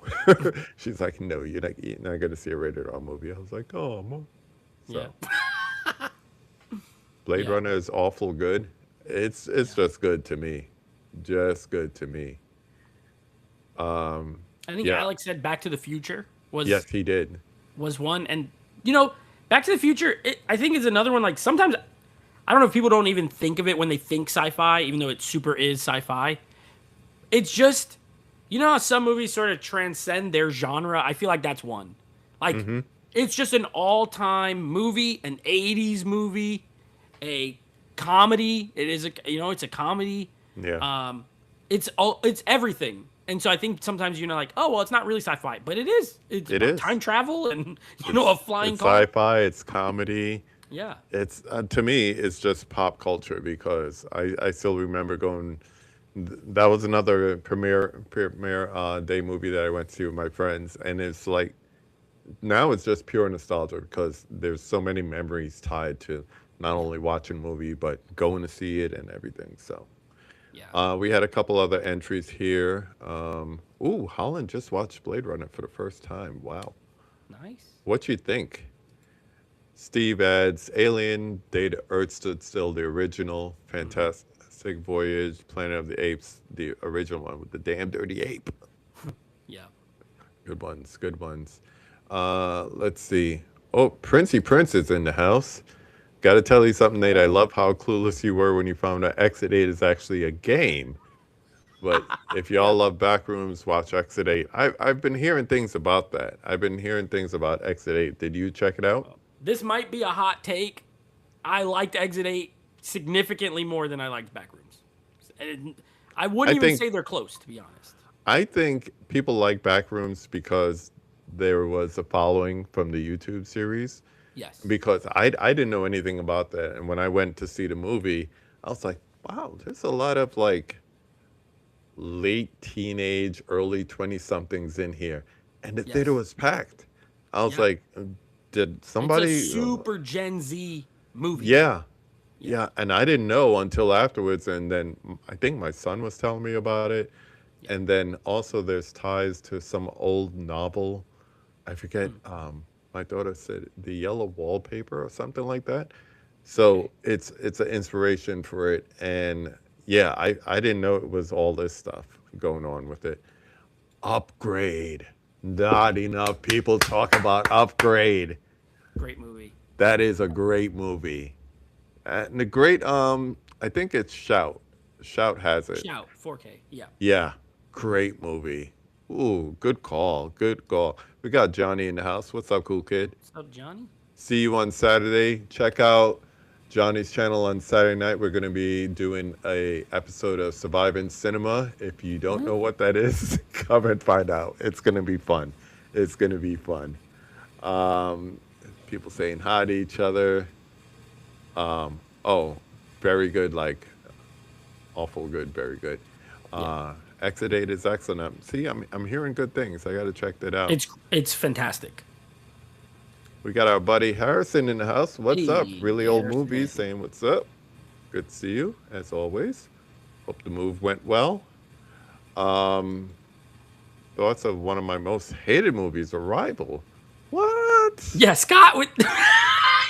She's like, "No, you're not going to see a rated R movie." I was like, "Oh, mom." Yeah. So, Blade Yeah. Runner is awful good. It's Yeah. just good to me. Just good to me. I think Yeah. Alex said Back to the Future Yes, he did. was one, and Back to the Future, I think is another one. Like sometimes I don't know if people don't even think of it when they think sci-fi, even though it super is sci-fi. It's just, how some movies sort of transcend their genre. I feel like that's one. Like, Mm-hmm. it's just an all-time movie, an '80s movie, a comedy. It is it's a comedy. Yeah. It's everything. And so I think sometimes like, oh well, it's not really sci-fi, but it is. It's It about is. time travel and a It's flying it's car. sci-fi. It's comedy. Yeah. It's to me, it's just pop culture because I still remember going. That was another premiere day movie that I went to with my friends, and it's like now it's just pure nostalgia because there's so many memories tied to not Yeah. only watching a movie but going to see it and everything. So Yeah. we had a couple other entries here. Ooh, Holland just watched Blade Runner for the first time. Wow, Nice. what you think? Steve adds Alien, Day to Earth Stood Still, the original, Hmm. Fantastic Voyage, Planet of the Apes, the original one with the damn dirty ape. Yeah. Good ones, good ones. Let's see. Oh, Princey Prince is in the house. Got to tell you something, Nate. I Oh. love how clueless you were when you found out Exit 8 is actually a game. But if y'all Yeah. love Backrooms, watch Exit 8. I've been hearing things about that. I've been hearing things about Exit 8. Did you check it out? This might be a hot take. I liked Exit 8 significantly more than I liked Backrooms. And I I wouldn't even think say they're close, to be honest. I think people like Backrooms because there was a following from the YouTube series. Yes. Because I didn't know anything about that, and when I went to see the movie, I was like, wow, there's a lot of like late teenage, early 20 somethings in here, and the theater Yes. was packed. I was Yeah. like, did It's a somebody? super Gen Z movie. Yeah, Yeah. yeah, and I didn't know until afterwards, and then I think my son was telling me about it, Yeah. and then also there's ties to some old novel. I forget. Mm, My daughter said the yellow wallpaper or something like that. okay. So it's an inspiration for it, and yeah, I didn't know it was all this stuff going on with it. Upgrade. Not enough people talk about Upgrade. Great movie. That is a great movie. And the great I think it's Shout. Shout has it. Shout 4K. Yeah. Yeah, great movie. Ooh, good call. Good call. We got Johnny in the house. What's up, cool kid? What's up, Johnny? See you on Saturday. Check out Johnny's channel on Saturday night. We're going to be doing a episode of Surviving Cinema. If you don't know what that is, come and find out. It's going to be fun. It's going to be fun. Um, People saying hi to each other. Oh, very good. Like awful good. Very good. Yeah. Exodate is excellent. See, I'm hearing good things. I got to check that out. It's fantastic. We got our buddy Harrison in the house. What's up? Hey, Really old Harrison. movies saying what's up. Good to see you, as always. Hope the move went well. Um, Thoughts of one of my most hated movies, Arrival. What? Yeah, Scott would.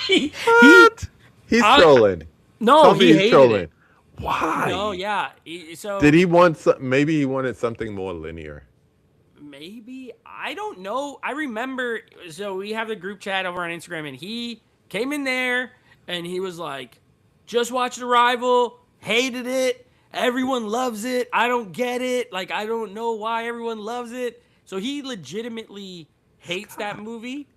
he What? He's I- trolling. no, Tell me he he's hated trolling. it. Why? No, yeah. So Did he want some, maybe he wanted something more linear. maybe I don't know. I remember. So we have the group chat over on Instagram, and he came in there, and he was like, "Just watched Arrival, hated it. Everyone loves it. I don't get it. Like I don't know why everyone loves it." So he legitimately hates that movie,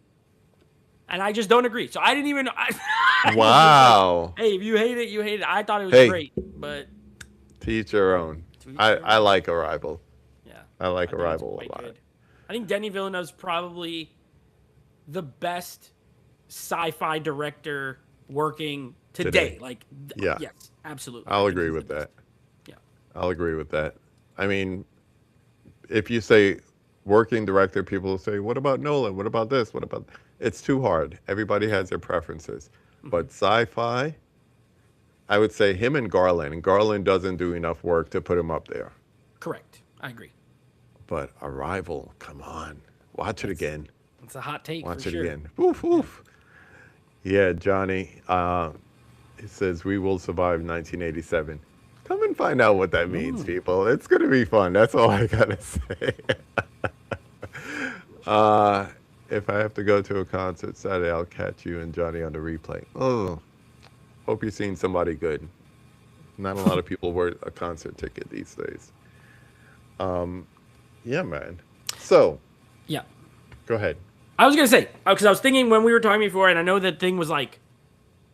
and I just don't agree. So I didn't even. I was just like, Wow. hey, if you hate it, you hate it. I thought it was Hey. great, but To each your own. To each I, their I own. like Arrival. yeah. I like think it's Arrival a quite lot. good. I think Denis Villeneuve's probably the best sci-fi director working today. Today. Like, Yeah. yes, absolutely. I'll I think agree he's with the that. best. Yeah. I'll agree with that. I mean, if you say working director, people will say, what about Nolan? What about this? What about... It's too hard. Everybody has their preferences. But sci-fi, I would say him and Garland. And Garland doesn't do enough work to put him up there. Correct. I agree. But Arrival, come on. Watch it again. It's a hot take Watch for it sure. again. Oof, oof. Yeah, Johnny. It says, we will survive 1987. Come and find out what that means, people. It's going to be fun. That's all I got to say. If I have to go to a concert Saturday, I'll catch you and Johnny on the replay. Oh, hope you're seeing somebody good. Not a lot of people worth a concert ticket these days. Yeah, man. So, Yeah. go ahead. I was gonna say because I was thinking when we were talking before, and I know that thing was like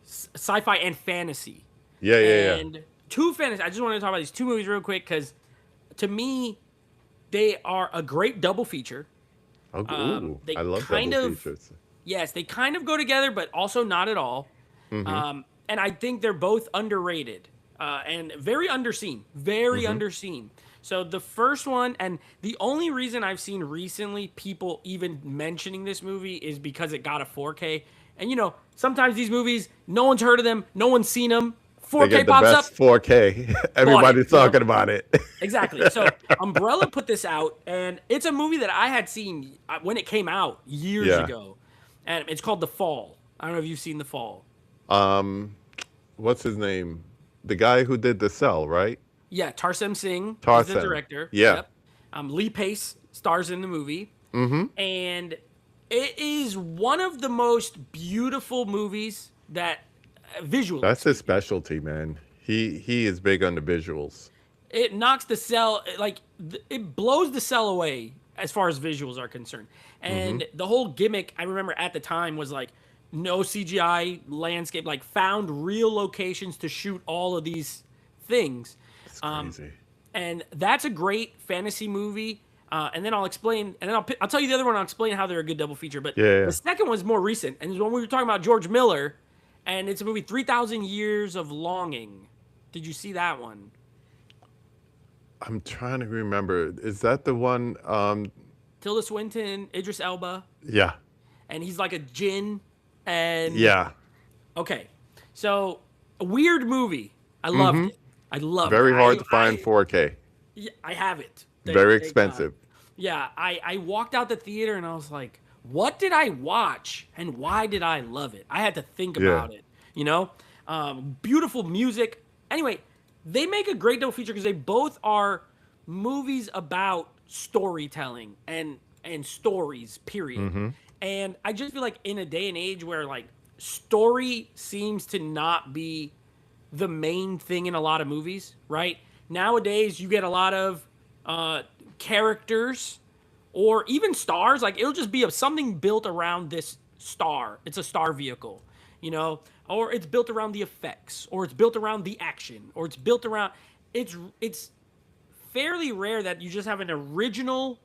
sci-fi and fantasy. Yeah, yeah, yeah. And two fantasy. I just wanted to talk about these two movies real quick because to me, they are a great double feature. Oh, ooh, they I love kind double of- features. Yes, they kind of go together, but also not at all. And I think they're both underrated and very underseen. Very underseen. So the first one, and the only reason I've seen recently people even mentioning this movie is because it got a 4K. And you know, sometimes these movies, no one's heard of them, no one's seen them. They 4K get the pops best up. 4K. Everybody's you know? talking about it. Exactly. So Umbrella put this out, and it's a movie that I had seen when it came out years Yeah. ago, and it's called The Fall. I don't know if you've seen The Fall. What's his name? The guy who did The Cell, right? Yeah, Tarsem Singh is the Tarsem. director. Yeah. Yep. Lee Pace stars in the movie, and it is one of the most beautiful movies that visually. That's his specialty, man. He is big on the visuals. It knocks the cell like it blows the cell away as far as visuals are concerned. And the whole gimmick I remember at the time was like no CGI landscape, like found real locations to shoot all of these things. It's crazy. And that's a great fantasy movie. And then I'll explain, and then I'll tell you the other one. I'll explain how they're a good double feature. But Yeah. the second one's more recent, and it's when we were talking about George Miller, and it's a movie 3,000 Years of Longing. Did you see that one? I'm trying to remember. Is that the one? Tilda Swinton, Idris Elba, Yeah. and he's like a djinn. And Yeah. okay, so a weird movie. I loved it. I loved Very it. hard to find 4K. Yeah, I have it. Thank- Very thank expensive. God. Yeah, I walked out the theater and I was like, what did I watch and why did I love it? I had to think Yeah. about it, you know? Beautiful music. Anyway, they make a great double feature because they both are movies about storytelling and stories, period. And I just feel like in a day and age where like story seems to not be the main thing in a lot of movies, right? Nowadays, you get a lot of characters or even stars. Like it'll just be something built around this star. It's a star vehicle, you know, or it's built around the effects, or it's built around the action, or it's built around. It's fairly rare that you just have an original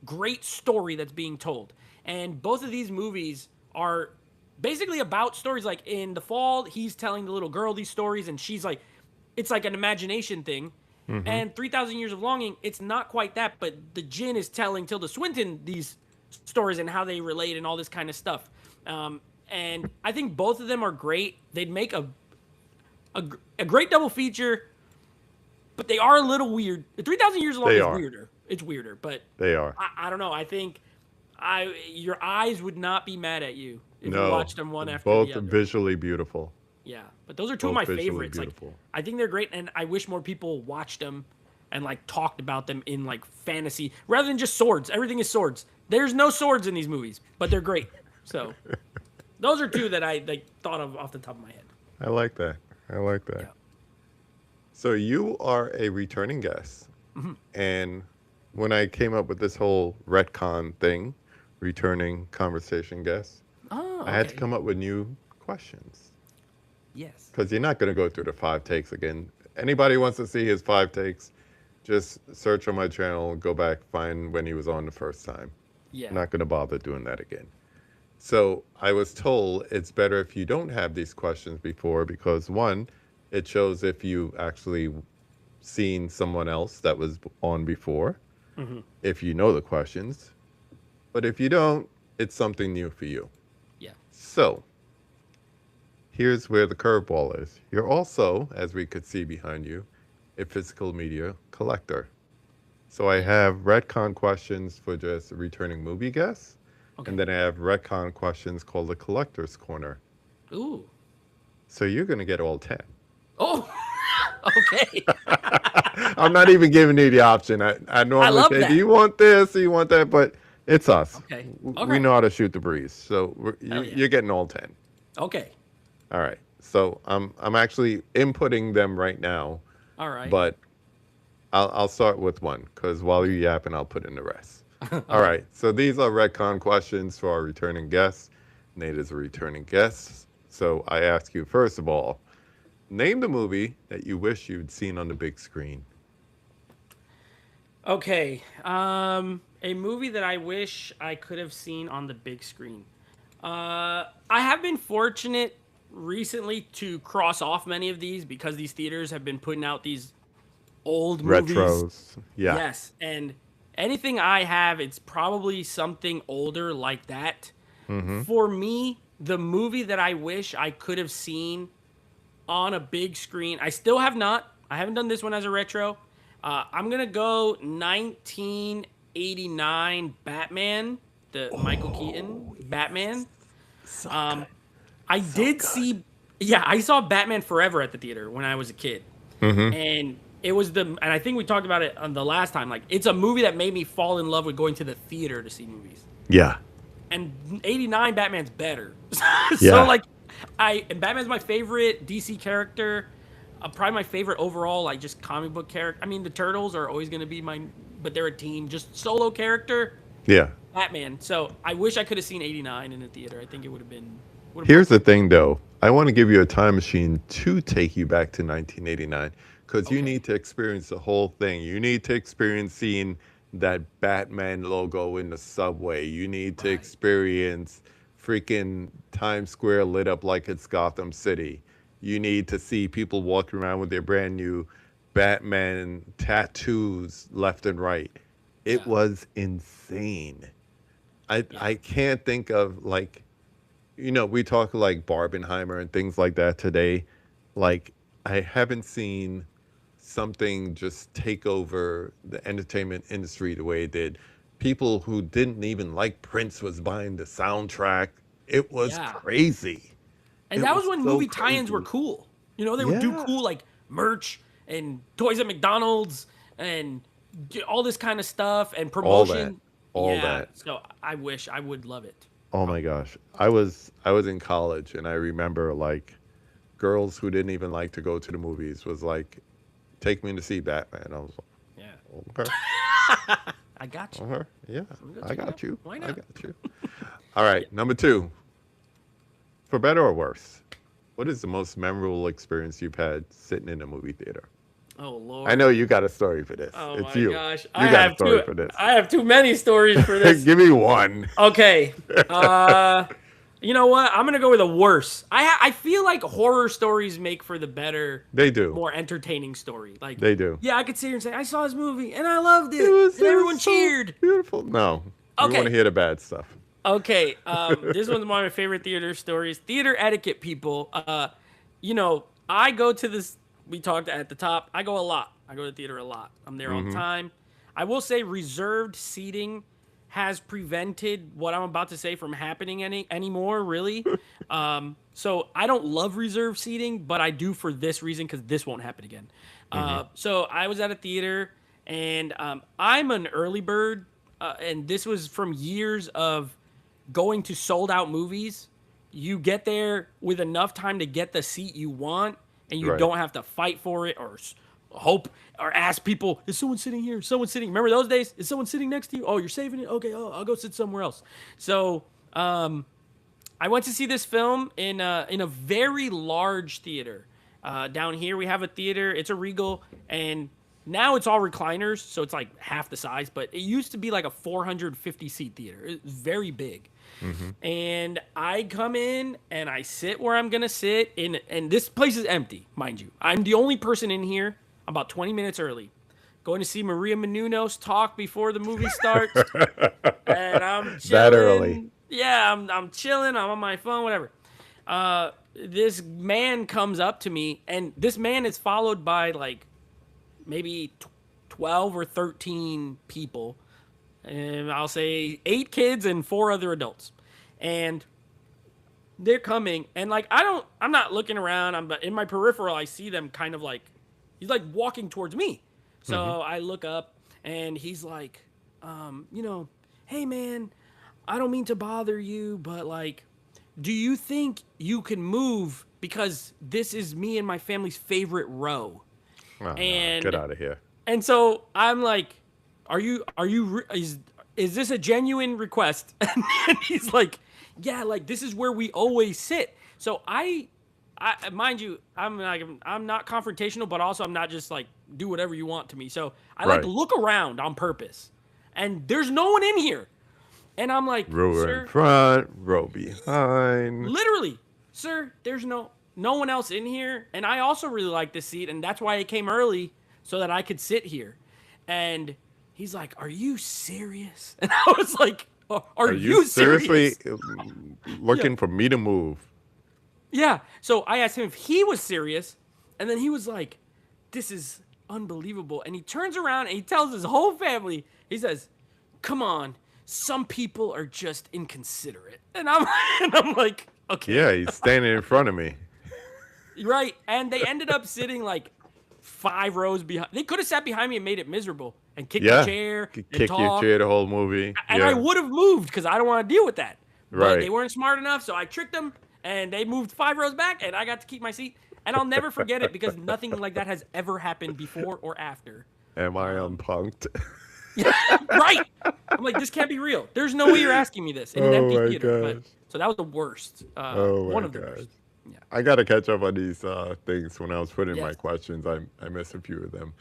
great story that's being told. And both of these movies are basically about stories. Like in The Fall, he's telling the little girl these stories, and she's like, it's like an imagination thing. Mm-hmm. And 3,000 Years of Longing, it's not quite that, but the Jinn is telling Tilda Swinton these stories and how they relate and all this kind of stuff. And I think both of them are great. They'd make a great double feature, but they are a little weird. 3,000 Years of Longing They is are. weirder. It's weirder, but They are. I don't know. I think your eyes would not be mad at you if you No, watched them one after both the other. visually beautiful. Yeah, but those are two of Both my visually favorites. Like, beautiful. I think they're great, and I wish more people watched them and like talked about them in like fantasy rather than just swords. Everything is swords. There's no swords in these movies, but they're great. So those are two that I like thought of off the top of my head. I like that. I like that. Yeah. So you are a returning guest, and when I came up with this whole retcon thing, returning conversation guest, Oh, I had to okay. come up with new questions Yes. because you're not going to go through the 5 takes again. Anybody wants to see his 5 takes, just search on my channel, go back, find when he was on the first time. Yeah. I'm not going to bother doing that again. So I was told it's better if you don't have these questions before because one, it shows if you actually seen someone else that was on before, if you know the questions. But if you don't, it's something new for you. Yeah. So here's where the curveball is. You're also, as we could see behind you, a physical media collector. So I have retcon questions for just returning movie guests. Okay. And then I have retcon questions called the Collector's Corner. Ooh. So you're going to get all 10. Oh. Okay. I'm not even giving you the option. I normally love say, that. do you want this? Do you want that? But it's us. Okay. We Okay. know how to shoot the breeze. So Hell yeah. you're getting all 10. Okay. All right. So I'm actually inputting them right now, All right. but I'll start with one because while you're yapping, I'll put in the rest. All right. So these are retcon questions for our returning guests. Nate is a returning guest. So I ask you, first of all, name the movie that you wish you'd seen on the big screen. Okay. A movie that I wish I could have seen on the big screen. I have been fortunate recently to cross off many of these because these theaters have been putting out these old movies. Retros. Yeah. Yes, and anything I have, it's probably something older like that. For me, the movie that I wish I could have seen on a big screen, I still have not. I haven't done this one as a retro. I'm gonna go 1989 Batman, the Michael Keaton Batman. I did see, yeah, I saw Batman Forever at the theater when I was a kid, and it was and I think we talked about it on the last time. Like, it's a movie that made me fall in love with going to the theater to see movies. Yeah. And 89 Batman's better. So Yeah. like, and Batman's my favorite DC character. Probably my favorite overall, like just comic book character. I mean, the Turtles are always gonna be but they're a team. Just solo character, Yeah. Batman. So I wish I could have seen 89 in the theater. I think it would have been. Here's the thing, though. I want to give you a time machine to take you back to 1989 because you Okay. need to experience the whole thing. You need to experience seeing that Batman logo in the subway. You need to Right. experience freaking Times Square lit up like it's Gotham City. You need to see people walking around with their brand new Batman tattoos left and right. It Yeah. was insane. I can't think of like we talk like Barbenheimer and things like that today. Like, I haven't seen something just take over the entertainment industry the way it did. People who didn't even like Prince was buying the soundtrack. It was Yeah. crazy. And It that was when so movie tie-ins were crazy. cool. You know, they would do Yeah. cool like merch and toys at McDonald's and all this kind of stuff and All that. promotion. All Yeah. that. So I wish I would love it. Oh my gosh. I was in college and I remember like girls who didn't even like to go to the movies was like take me to see Batman. I was Yeah. like, okay. I got you. Uh-huh. Yeah, I got you. Why I not? got you. All right, number two. For better or worse, what is the most memorable experience you've had sitting in a movie theater? Oh I Lord. know you got a story for this. Oh It's my you. gosh. You got a story for this. I have too many stories for this. Give me one. Okay. You know what? I'm gonna go with a worse. I feel like horror stories make for the better, They do. more entertaining story. Like, They do. yeah, I could sit here and say I saw this movie and I loved It it, was, and it everyone was so cheered. beautiful. No, we want to Okay. hear the bad stuff. Okay. This one's one of my favorite theater stories. Theater etiquette, people. I go to this. We talked at the top. I go a lot. I go to theater a lot. I'm there all the time. I will say reserved seating has prevented what I'm about to say from happening anymore. Really. So I don't love reserved seating, but I do for this reason because this won't happen again. So I was at a theater, and I'm an early bird, and this was from years of going to sold out movies. You get there with enough time to get the seat you want, and you Right. don't have to fight for it or hope or ask people, is someone sitting here? Someone sitting. Remember those days? Is someone sitting next to you? Oh, you're saving it? Okay, I'll go sit somewhere else. So I went to see this film in a very large theater. Down here we have a theater. It's a Regal, and now it's all recliners, so it's like half the size. But it used to be like a 450 seat theater. It's very big. And I come in and I sit where I'm gonna sit and this place is empty, mind you. I'm the only person in here. I'm about 20 minutes early. Going to see Maria Menounos talk before the movie starts. And I'm chilling. That early. Yeah, I'm chilling. I'm on my phone, whatever. This man comes up to me, and this man is followed by like maybe 12 or 13 people. And I'll say 8 kids and 4 other adults. And they're coming, and like I'm not looking around. I'm in my peripheral. I see them kind of like he's like walking towards me. So I look up, and he's like, hey man, I don't mean to bother you, but like, do you think you can move because this is me and my family's favorite row? Oh, no, And get out of here. and so I'm like, is this a genuine request? And he's like, yeah, like this is where we always sit. So I mind you, I'm not confrontational, but also I'm not just like do whatever you want to me. So I like Right. look around on purpose, and there's no one in here. And I'm like, Row sir, in front, row behind. literally, sir, there's no one else in here. And I also really like this seat, and that's why I came early so that I could sit here. And he's like, are you serious? And I was like, are you seriously serious? looking for me to move? Yeah. So I asked him if he was serious, and then he was like, this is unbelievable. And he turns around and he tells his whole family, he says, come on, some people are just inconsiderate. And I'm like, okay. Yeah, he's standing in front of me. Right. And they ended up sitting like 5 rows behind. They could have sat behind me and made it miserable and kicked Yeah, the chair and kick your talk. chair the whole movie. And yeah. I would have moved because I don't want to deal with that. But Right. they weren't smart enough, so I tricked them, and they moved 5 rows back, and I got to keep my seat. And I'll never forget it because nothing like that has ever happened before or after. Am I unpunked? Right. I'm like, this can't be real. There's no way you're asking me this in an Oh empty my theater. gosh. But, so that was the worst. Oh my one of the gosh. worst. Yeah. I got to catch up on these things when I was putting my Yes. questions. I missed a few of them.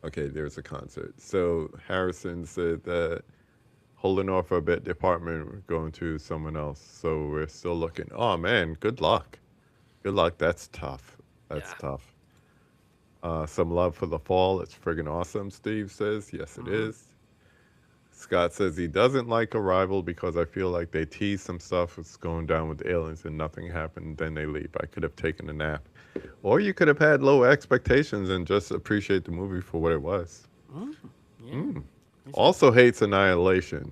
Okay, there's a concert. So Harrison said that holding off for a bit, the apartment going to someone else. So we're still looking. Oh man, good luck. Good luck. That's tough. That's Yeah. tough. Some love for the fall. It's friggin' awesome, Steve says. Yes, it is. Scott says he doesn't like Arrival because I feel like they tease some stuff that's going down with the aliens and nothing happened, then they leave. I could have taken a nap. Or you could have had low expectations and just appreciate the movie for what it was. Yeah. Also hates Annihilation.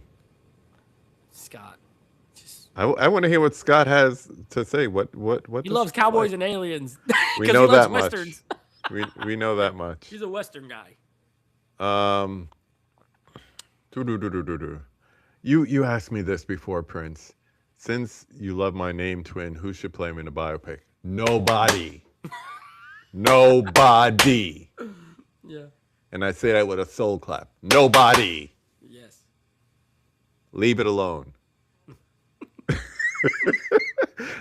Scott. Just, I want to hear what Scott has to say. What he does loves Scott cowboys like? and aliens. We 'Cause know he loves that much. Westerns. We know that much. He's a Western guy. You asked me this before, Prince. Since you love my name twin, who should play him in a biopic? Nobody. Nobody. Yeah. And I say that with a soul clap. Nobody. Yes. Leave it alone.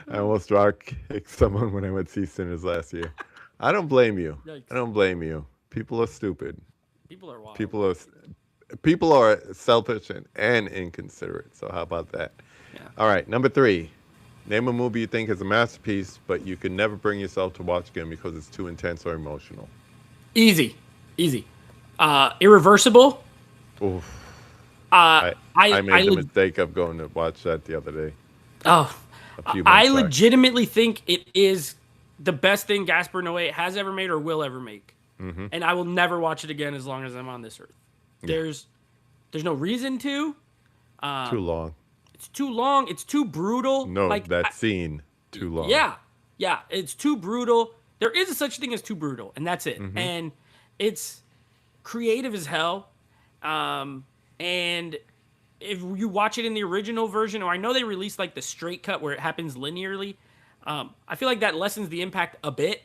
I almost rock kicked someone when I went to see Sinners last year. I don't blame you. Yikes. I don't blame you. People are stupid. People are wild. People are selfish and inconsiderate. So how about that? Yeah. All right, number 3. Name a movie you think is a masterpiece, but you can never bring yourself to watch again because it's too intense or emotional. Easy. Irreversible. Oof. I made the mistake of going to watch that the other day. Oh, A few I months back. legitimately think it is the best thing Gaspar Noé has ever made or will ever make. Mm-hmm. And I will never watch it again as long as I'm on this earth. There's no reason to. Too long. It's too long. It's too brutal. No, that scene, too long. Yeah, it's too brutal. There is a such thing as too brutal, and that's it. Mm-hmm. And it's creative as hell. And if you watch it in the original version, or I know they released like the straight cut where it happens linearly, I feel like that lessens the impact a bit.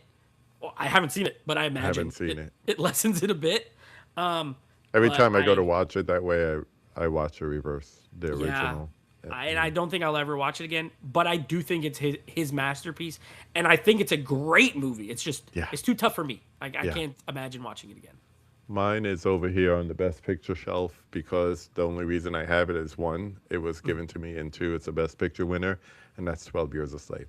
Well, I haven't seen it, but I imagine haven't seen it. It lessens it a bit. Every time I go to watch it that way, I watch the original. And I don't think I'll ever watch it again, but I do think it's his masterpiece, and I think it's a great movie. It's just it's too tough for me. I can't imagine watching it again. Mine is over here on the Best Picture shelf because the only reason I have it is 1, it was given to me, and 2, it's a Best Picture winner, and that's 12 Years a Slave.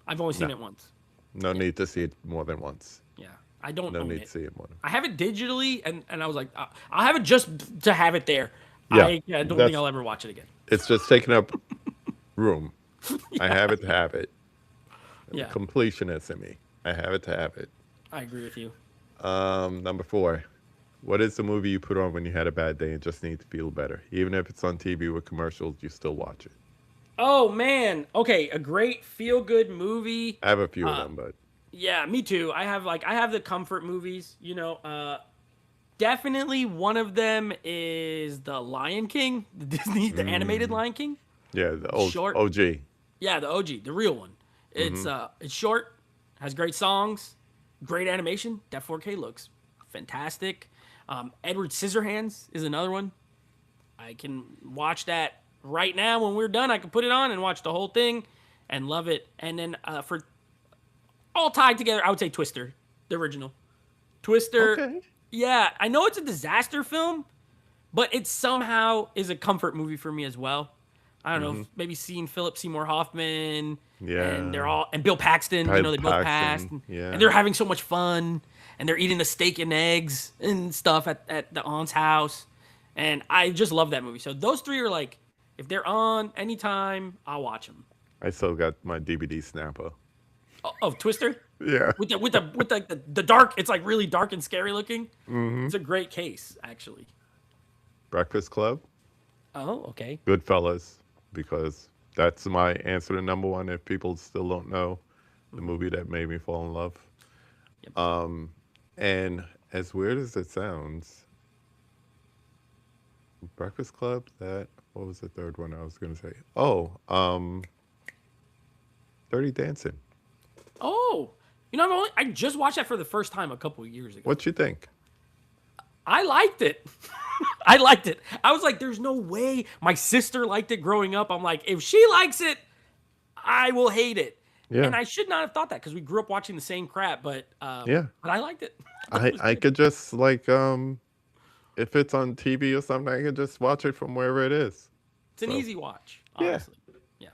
I've only seen it once. No need to see it more than once. Yeah, I don't No own need it. to see it more than I have it digitally, and I was like, I'll have it just to have it there. Yeah, I don't think I'll ever watch it again. It's just taking up room. I have it to have it. Yeah. Completionist in me. I have it to have it. I agree with you. Number 4. What is the movie you put on when you had a bad day and just need to feel better? Even if it's on TV with commercials, you still watch it. Oh, man. Okay, a great feel-good movie. I have a few of them, but... Yeah, me too. I have the comfort movies, definitely one of them is The Lion King, the Disney, the animated Lion King. Yeah, the old Short. OG. Yeah, the OG, the real one. It's short, has great songs, great animation. That 4K looks fantastic. Edward Scissorhands is another one. I can watch that right now when we're done. I can put it on and watch the whole thing and love it. And then for all tied together, I would say Twister, the original. Twister. Okay. Yeah, I know it's a disaster film, but it somehow is a comfort movie for me as well. I don't know, maybe seeing Philip Seymour Hoffman, and Bill Paxton, they both passed, and they're having so much fun, and they're eating the steak and eggs and stuff at the aunt's house, and I just love that movie. So those 3 are like, if they're on anytime, I'll watch them. I still got my DVD snapper. Oh, Twister? Yeah. With the dark, it's like really dark and scary looking. It's a great case, actually. Breakfast Club. Oh, okay. Goodfellas, because that's my answer to number 1 if people still don't know the movie that made me fall in love. Yep. And as weird as it sounds, Breakfast Club, what was the third one I was going to say? Oh, Dirty Dancing. Oh, I just watched that for the first time a couple of years ago. What you think? I liked it. I liked it. I was like, there's no way. My sister liked it growing up. I'm like, if she likes it, I will hate it. Yeah. And I should not have thought that because we grew up watching the same crap, but I liked it. I could just if it's on TV or something, I could just watch it from wherever it is. It's an easy watch, honestly. Yeah.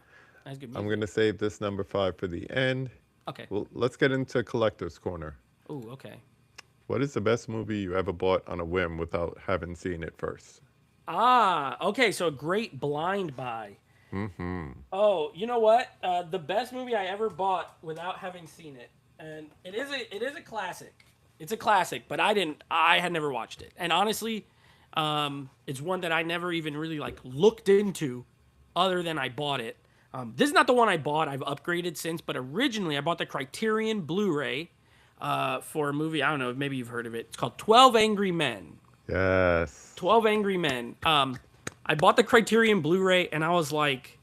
That's good music. I'm going to save this number 5 for the end. Okay. Well, let's get into Collector's Corner. Oh, okay. What is the best movie you ever bought on a whim without having seen it first? Okay. So a great blind buy. Oh, you know what? The best movie I ever bought without having seen it, and it is a classic. It's a classic, but I had never watched it, and honestly, it's one that I never even really looked into, other than I bought it. This is not the one I bought. I've upgraded since, but originally I bought the Criterion Blu-ray for a movie. I don't know, maybe you've heard of it. It's called 12 Angry Men. Yes. 12 Angry Men. I bought the Criterion Blu-ray, and I was like,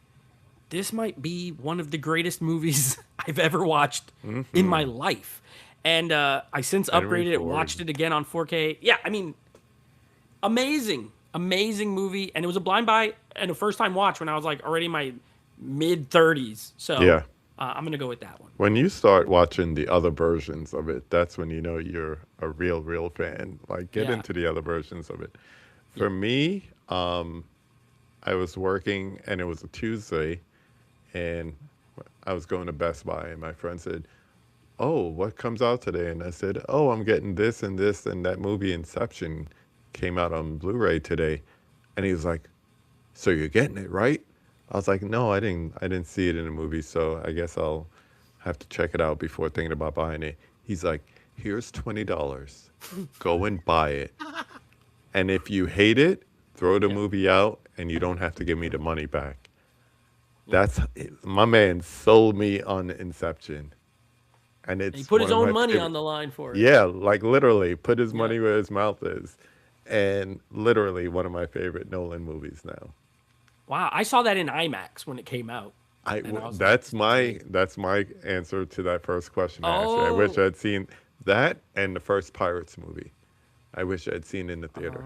this might be one of the greatest movies I've ever watched in my life. And I since Henry upgraded it, Ford. watched it again on 4K. Yeah, I mean, amazing, amazing movie. And it was a blind buy and a first time watch when I was like already in my mid 30s. So Yeah. I'm gonna go with that one. When you start watching the other versions of it, that's when you know you're a real fan. Like, get Yeah. into the other versions of it. Yeah. For me, I was working and it was a Tuesday, and I was going to Best Buy, and my friend said, "Oh, what comes out today?" And I said, "Oh, I'm getting this, and that movie Inception came out on Blu-ray today." And he was like, "So you're getting it, right?" I was like, "No, I didn't see it in the movie, so I guess I'll have to check it out before thinking about buying it." He's like, "Here's $20. Go and buy it. And if you hate it, throw the Yeah. movie out and you don't have to give me the money back." Yeah. That's my man sold me on Inception. And And he it's put his one of own my money favorite. on the line for it. Yeah, like literally put his Yeah. money where his mouth is. And literally one of my favorite Nolan movies now. Wow, I saw that in IMAX when it came out, and I was like, That's "This looks my amazing." answer to that first question I asked you. I wish Oh, I'd seen that and the first Pirates movie. I wish I'd seen in the theater.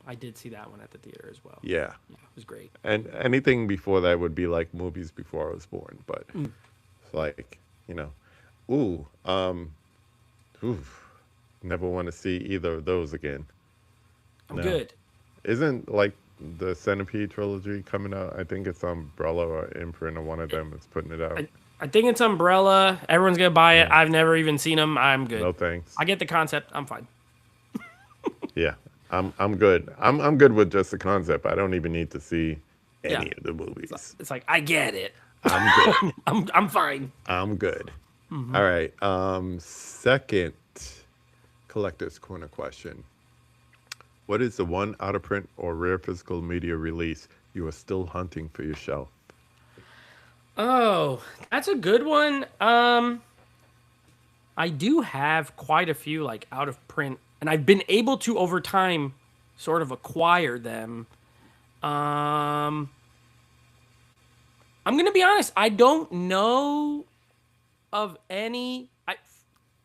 I did see that one at the theater as well. Yeah. Yeah, it was great. And anything before that would be like movies before I was born, but Mm, it's like, ooh, oof, never want to see either of those again. I'm No. good. Isn't like the Centipede trilogy coming out? I think it's Umbrella or Imprint or one of them is putting it out. I, I think it's Umbrella. Everyone's gonna buy it. Yeah. I've never even seen them. I'm good. No thanks. I get the concept. I'm fine. Yeah. I'm good. I'm good with just the concept. I don't even need to see Yeah, any of the movies. it's like I get it. I'm good. I'm fine. I'm good. All right. Second collector's corner question. What is the one out of print or rare physical media release you are still hunting for your shelf? Oh, that's a good one. I do have quite a few like out of print, and I've been able to over time sort of acquire them. Um, I'm gonna be honest. I don't know of any.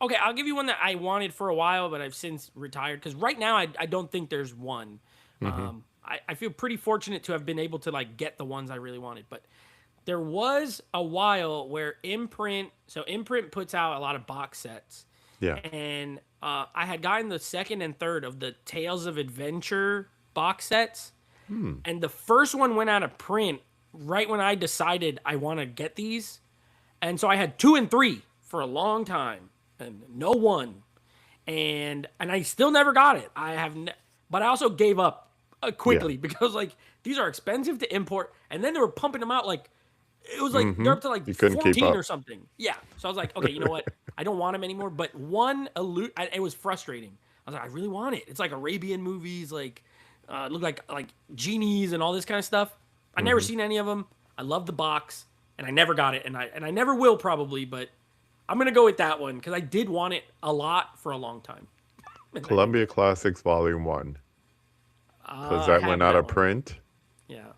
Okay, I'll give you one that I wanted for a while, but I've since retired because right now I don't think there's one. Mm-hmm. I feel pretty fortunate to have been able to like get the ones I really wanted, but there was a while where Imprint puts out a lot of box sets, Yeah. and I had gotten the second and third of the Tales of Adventure box sets, and the first one went out of print right when I decided I want to get these, and so I had 2 and 3 for a long time, and no one, and I still never got it. But I also gave up quickly because like these are expensive to import, and then they were pumping them out like it was like they're up to like You couldn't keep 14 up. or something. Yeah, so I was like, okay, you know what? I don't want them anymore. But it was frustrating. I was like, I really want it. It's like Arabian movies, like look like genies and all this kind of stuff. I never seen any of them. I love the box, and I never got it, and I never will probably. But I'm gonna go with that one because I did want it a lot for a long time. Columbia Classics Volume 1. Because I that have went out of one. print. Yeah.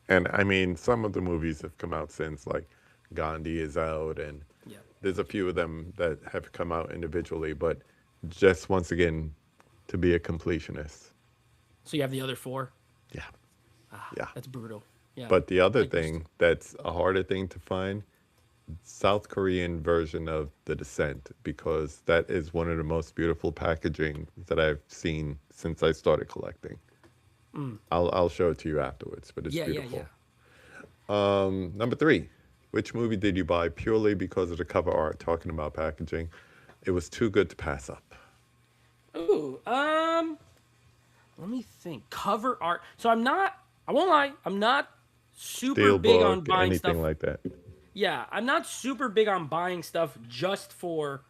And I mean, some of the movies have come out since, like Gandhi is out, and Yeah. there's a few of them that have come out individually, but just once again, to be a completionist. So you have the other 4. Yeah. Yeah. That's brutal. Yeah. But the other Like, thing that's a harder thing to find, South Korean version of The Descent, because that is one of the most beautiful packaging that I've seen since I started collecting. I'll show it to you afterwards, but it's yeah, beautiful. yeah. Number 3, which movie did you buy purely because of the cover art? Talking about packaging, it was too good to pass up. Ooh, let me think. Cover art. So I won't lie, I'm not super big on Steelbook, buying anything stuff. like that. Yeah, I'm not super big on buying stuff just for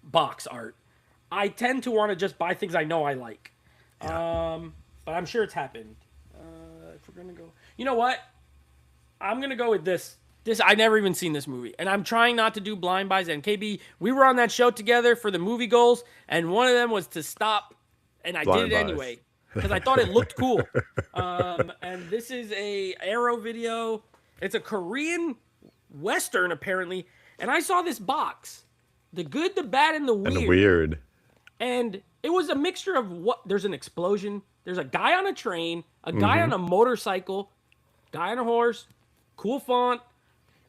box art. I tend to want to just buy things I know I like. But I'm sure it's happened. If we're gonna go, you know what? I'm gonna go with this. I never even seen this movie, and I'm trying not to do blind buys. And KB, we were on that show together for the movie goals, and one of them was to stop, and I Blind did it buys. anyway because I thought it looked cool. And this is a Arrow video, It's a Korean Western, apparently. And I saw this box. The Good, the Bad, and the Weird. And weird. And it was a mixture of what? There's an explosion. There's a guy on a train. A guy on a motorcycle. Guy on a horse. Cool font.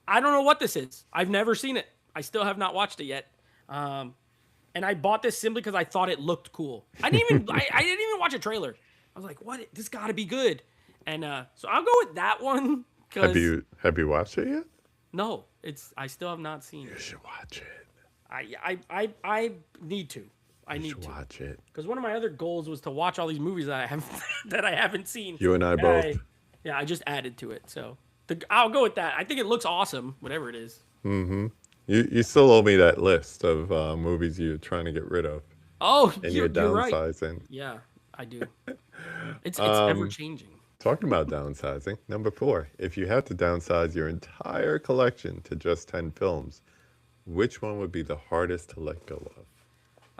I don't know what this is. I've never seen it. I still have not watched it yet. And I bought this simply because I thought it looked cool. I didn't even watch a trailer. I was like, "What? This got to be good." And so I'll go with that one. Have you watched it yet? No, I still have not seen You it. should watch it. I need to. I need to watch it. because one of my other goals was to watch all these movies that I haven't seen. You and I both. I just added to it. So I'll go with that. I think it looks awesome, whatever it is. You still owe me that list of movies you're trying to get rid of. Oh, And you're right. downsizing. Yeah, I do. It's ever changing. Talking about downsizing, number 4. If you had to downsize your entire collection to just 10 films, which one would be the hardest to let go of?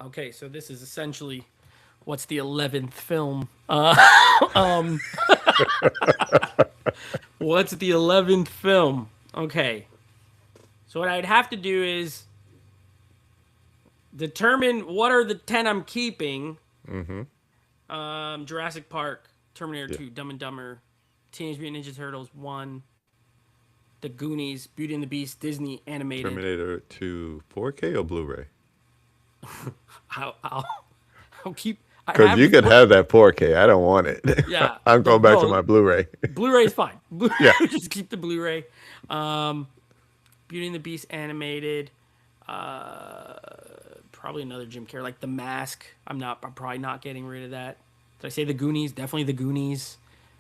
Okay, so this is essentially what's the 11th film? What's the 11th film? Okay. So what I'd have to do is determine what are the 10 I'm keeping. Jurassic Park, Terminator 2, Dumb and Dumber, Teenage Mutant Ninja Turtles 1, The Goonies, Beauty and the Beast, Disney animated. Terminator 2 4K or Blu-ray? I'll keep. Because you could have that 4K. I don't want it. Yeah. I'm going back to my Blu-ray. Blu-ray is fine. Yeah. Just keep the Blu-ray. Beauty and the Beast animated. Probably another Jim Carrey, like The Mask. I'm probably not getting rid of that. Did I say The Goonies? Definitely The Goonies.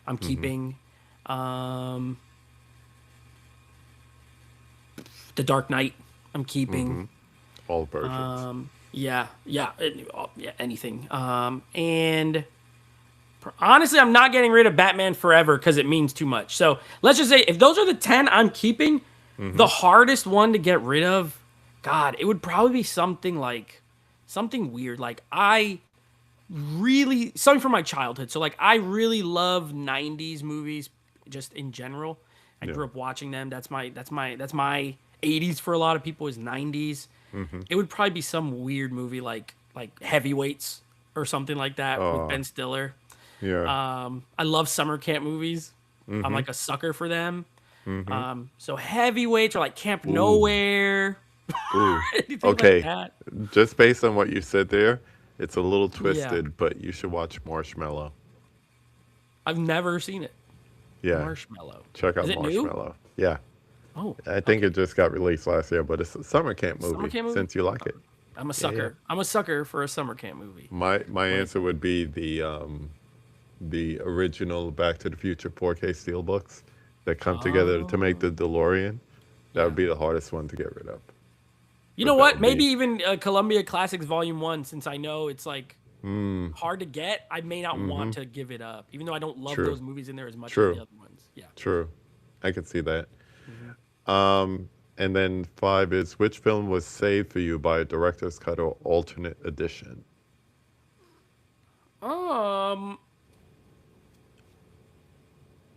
I'm keeping. The Dark Knight. I'm keeping. All versions. Yeah, anything. And honestly, I'm not getting rid of Batman Forever because it means too much. So let's just say if those are the 10 I'm keeping, the hardest one to get rid of, God, it would probably be something weird. Like something from my childhood. So like I really love 90s movies just in general. I grew up watching them. That's my 80s for a lot of people is 90s. It would probably be some weird movie like Heavyweights or something like that with Ben Stiller. Yeah. I love summer camp movies. I'm like a sucker for them. So Heavyweights or like Camp Nowhere. Anything Okay. like that. Just based on what you said there, it's a little twisted, but you should watch Marshmallow. I've never seen it. Yeah. Marshmallow. Check out Is it new? Marshmallow. Yeah. Oh, I think it just got released last year, but it's a summer camp movie, Summer camp movie? since you like it. I'm a sucker. Yeah. I'm a sucker for a summer camp movie. My answer would be the original Back to the Future 4K steelbooks that come together to make the DeLorean. That would be the hardest one to get rid of. You know what? Maybe even Columbia Classics Volume 1, since I know it's like hard to get. I may not want to give it up, even though I don't love those movies in there as much as the other ones. Yeah. True. I could see that. And then 5 is, which film was saved for you by a director's cut or alternate edition?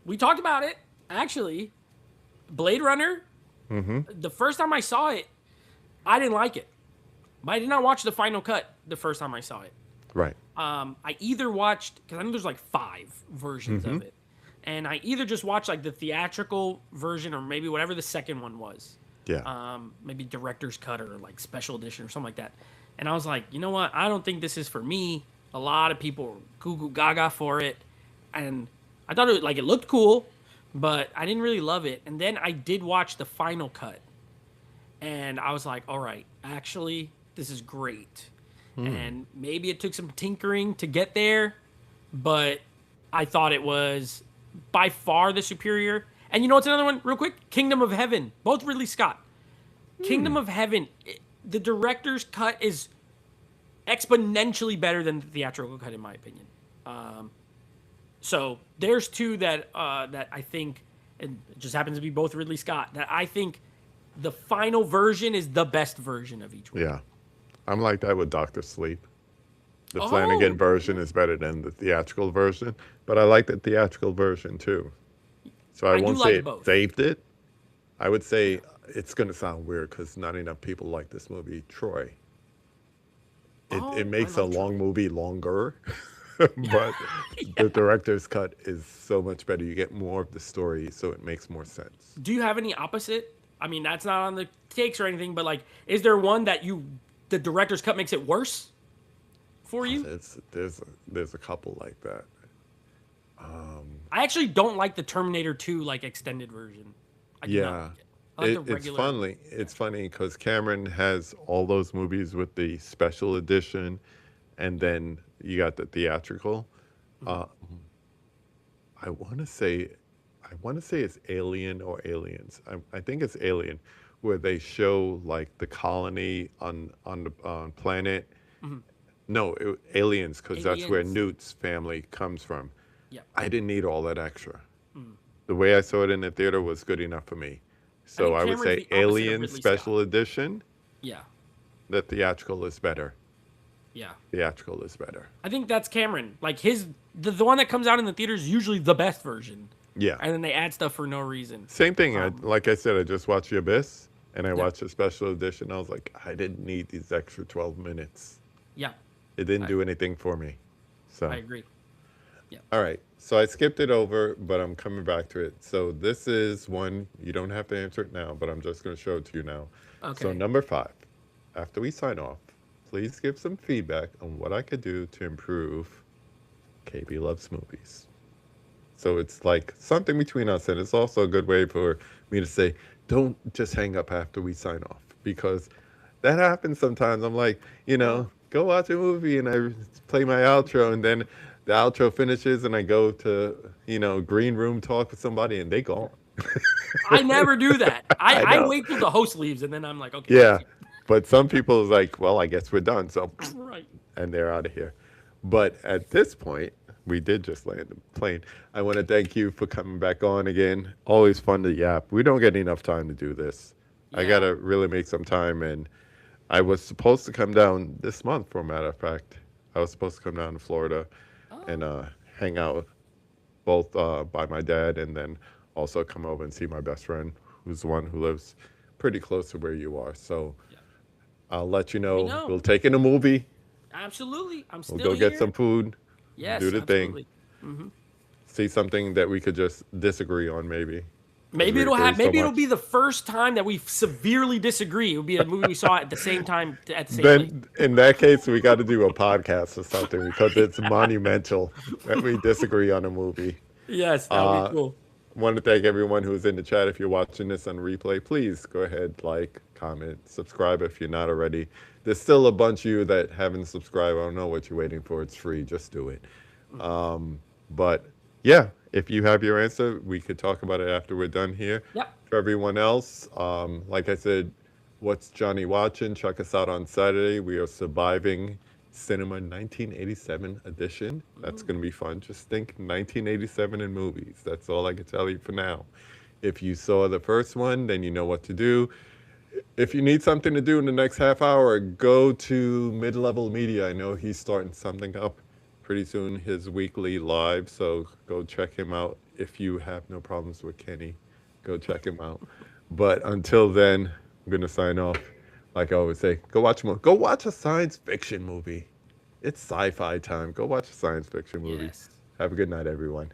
We talked about it, actually. Blade Runner. The first time I saw it, I didn't like it. But I did not watch the final cut the first time I saw it. Right. I either watched, because I know there's like 5 versions of it. And I either just watched like the theatrical version or maybe whatever the second one was. Yeah. Maybe director's cut or like special edition or something like that. And I was like, you know what? I don't think this is for me. A lot of people were goo gaga for it. And I thought it looked cool, but I didn't really love it. And then I did watch the final cut. And I was like, all right, actually, this is great. And maybe it took some tinkering to get there, but I thought it was by far the superior. And you know what's another one, real quick? Kingdom of Heaven. Both Ridley Scott. Kingdom of Heaven, the director's cut is exponentially better than the theatrical cut, in my opinion. So there's 2 that I think, and it just happens to be both Ridley Scott, that I think the final version is the best version of each one. Yeah. I'm like that with Dr. Sleep. The Flanagan version is better than the theatrical version, but I like the theatrical version too. So I I do won't say like it both. saved it. I would Yeah. say it's going to sound weird because not enough people like this movie, Troy. It Oh, I makes a love long Troy. movie longer, but the Yeah. director's cut is so much better. You get more of the story, so it makes more sense. Do you have any opposite? I mean, that's not on the takes or anything, but like, is there one that the director's cut makes it worse for Oh, you? there's a couple like that. I actually don't like the Terminator 2 like extended version. I do not Yeah, like it. I like the it's regular. funny. Yeah. It's funny because Cameron has all those movies with the special edition, and Yeah. then you got the theatrical. Mhm. Uh, I want to say, I want to say it's Alien or Aliens. I think it's Alien, where they show like the colony on the planet. Mhm. No, Aliens, because that's where Aliens. Newt's family comes from. Yeah. I didn't need all that extra. Mhm. The way I saw it in the theater was good enough for me. I So think I would Cameron's say the opposite of Alien Ridley Scott. Special Edition. Yeah. The theatrical is better. Yeah. Theatrical is better. I think that's Cameron. Like the one that comes out in the theaters is usually the best version, Yeah. and then they add stuff for no reason. Same thing. Um. Like I said, I just watched The Abyss and I Yeah. watched the special edition. I was like, I didn't need these extra 12 minutes. Yeah. It didn't I do anything for me. So, I agree. Yeah. all right. So I skipped it over, but I'm coming back to it. So this is one, you don't have to answer it now, but I'm just going to show it to you now. So, Okay. number 5, after we sign off, please give some feedback on what I could do to improve KB Loves Movies. So it's like something between us, and it's also a good way for me to say, don't just hang up after we sign off, because that happens sometimes. I'm like, Oh. go watch a movie, and I play my outro, and then the outro finishes, and I go to, green room talk with somebody, and they gone. I never do that. I I I know. wait till the host leaves and then I'm like, okay, Yeah, that's it. but some people is like, well, I guess we're done. So Right. and they're out of here. But at this point, we did just land the plane. I want to thank you for coming back on again. Always fun to yap. We don't get enough time to do this. I got Yeah. to really make some time. And I was supposed to come down this month, for a matter of fact. I was supposed to come down to Florida and Oh. hang out both by my dad and then also come over and see my best friend, who's the one who lives pretty close to where you are. So Yeah. I'll let you Let me know. know. We'll take in a movie. Absolutely. I'm We'll still go get here. some food, do Yes, the thing, absolutely. Hmm. see something that we could just disagree on, maybe, because Maybe we it'll agree have. so Maybe it'll much. be the first time that we severely disagree. It'll be a movie we saw at the same time at the same place. Then, in that case, we got to do a podcast or something because it's monumental that we disagree on a movie. Yes, that would be Uh, cool. Want to thank everyone who's in the chat. If you're watching this on replay, please go ahead, like, comment, subscribe if you're not already. There's still a bunch of you that haven't subscribed. I don't know what you're waiting for. It's free. Just do it. But yeah, if you have your answer, we could talk about it after we're done here. Yep. For everyone else, like I said, what's Johnny watching? Check us out on Saturday. We are Surviving Cinema 1987 edition. That's going to be fun. Just think 1987 in movies. That's all I can tell you for now. If you saw the first one, then you know what to do. If you need something to do in the next half hour, go to Mid-Level Media. I know he's starting something up pretty soon, his weekly live. So go check him out. If you have no problems with Kenny, go check him out. But until then, I'm going to sign off. Like I always say, go watch a science fiction movie. It's sci-fi time. Go watch a science fiction movie. Yes. Have a good night, everyone.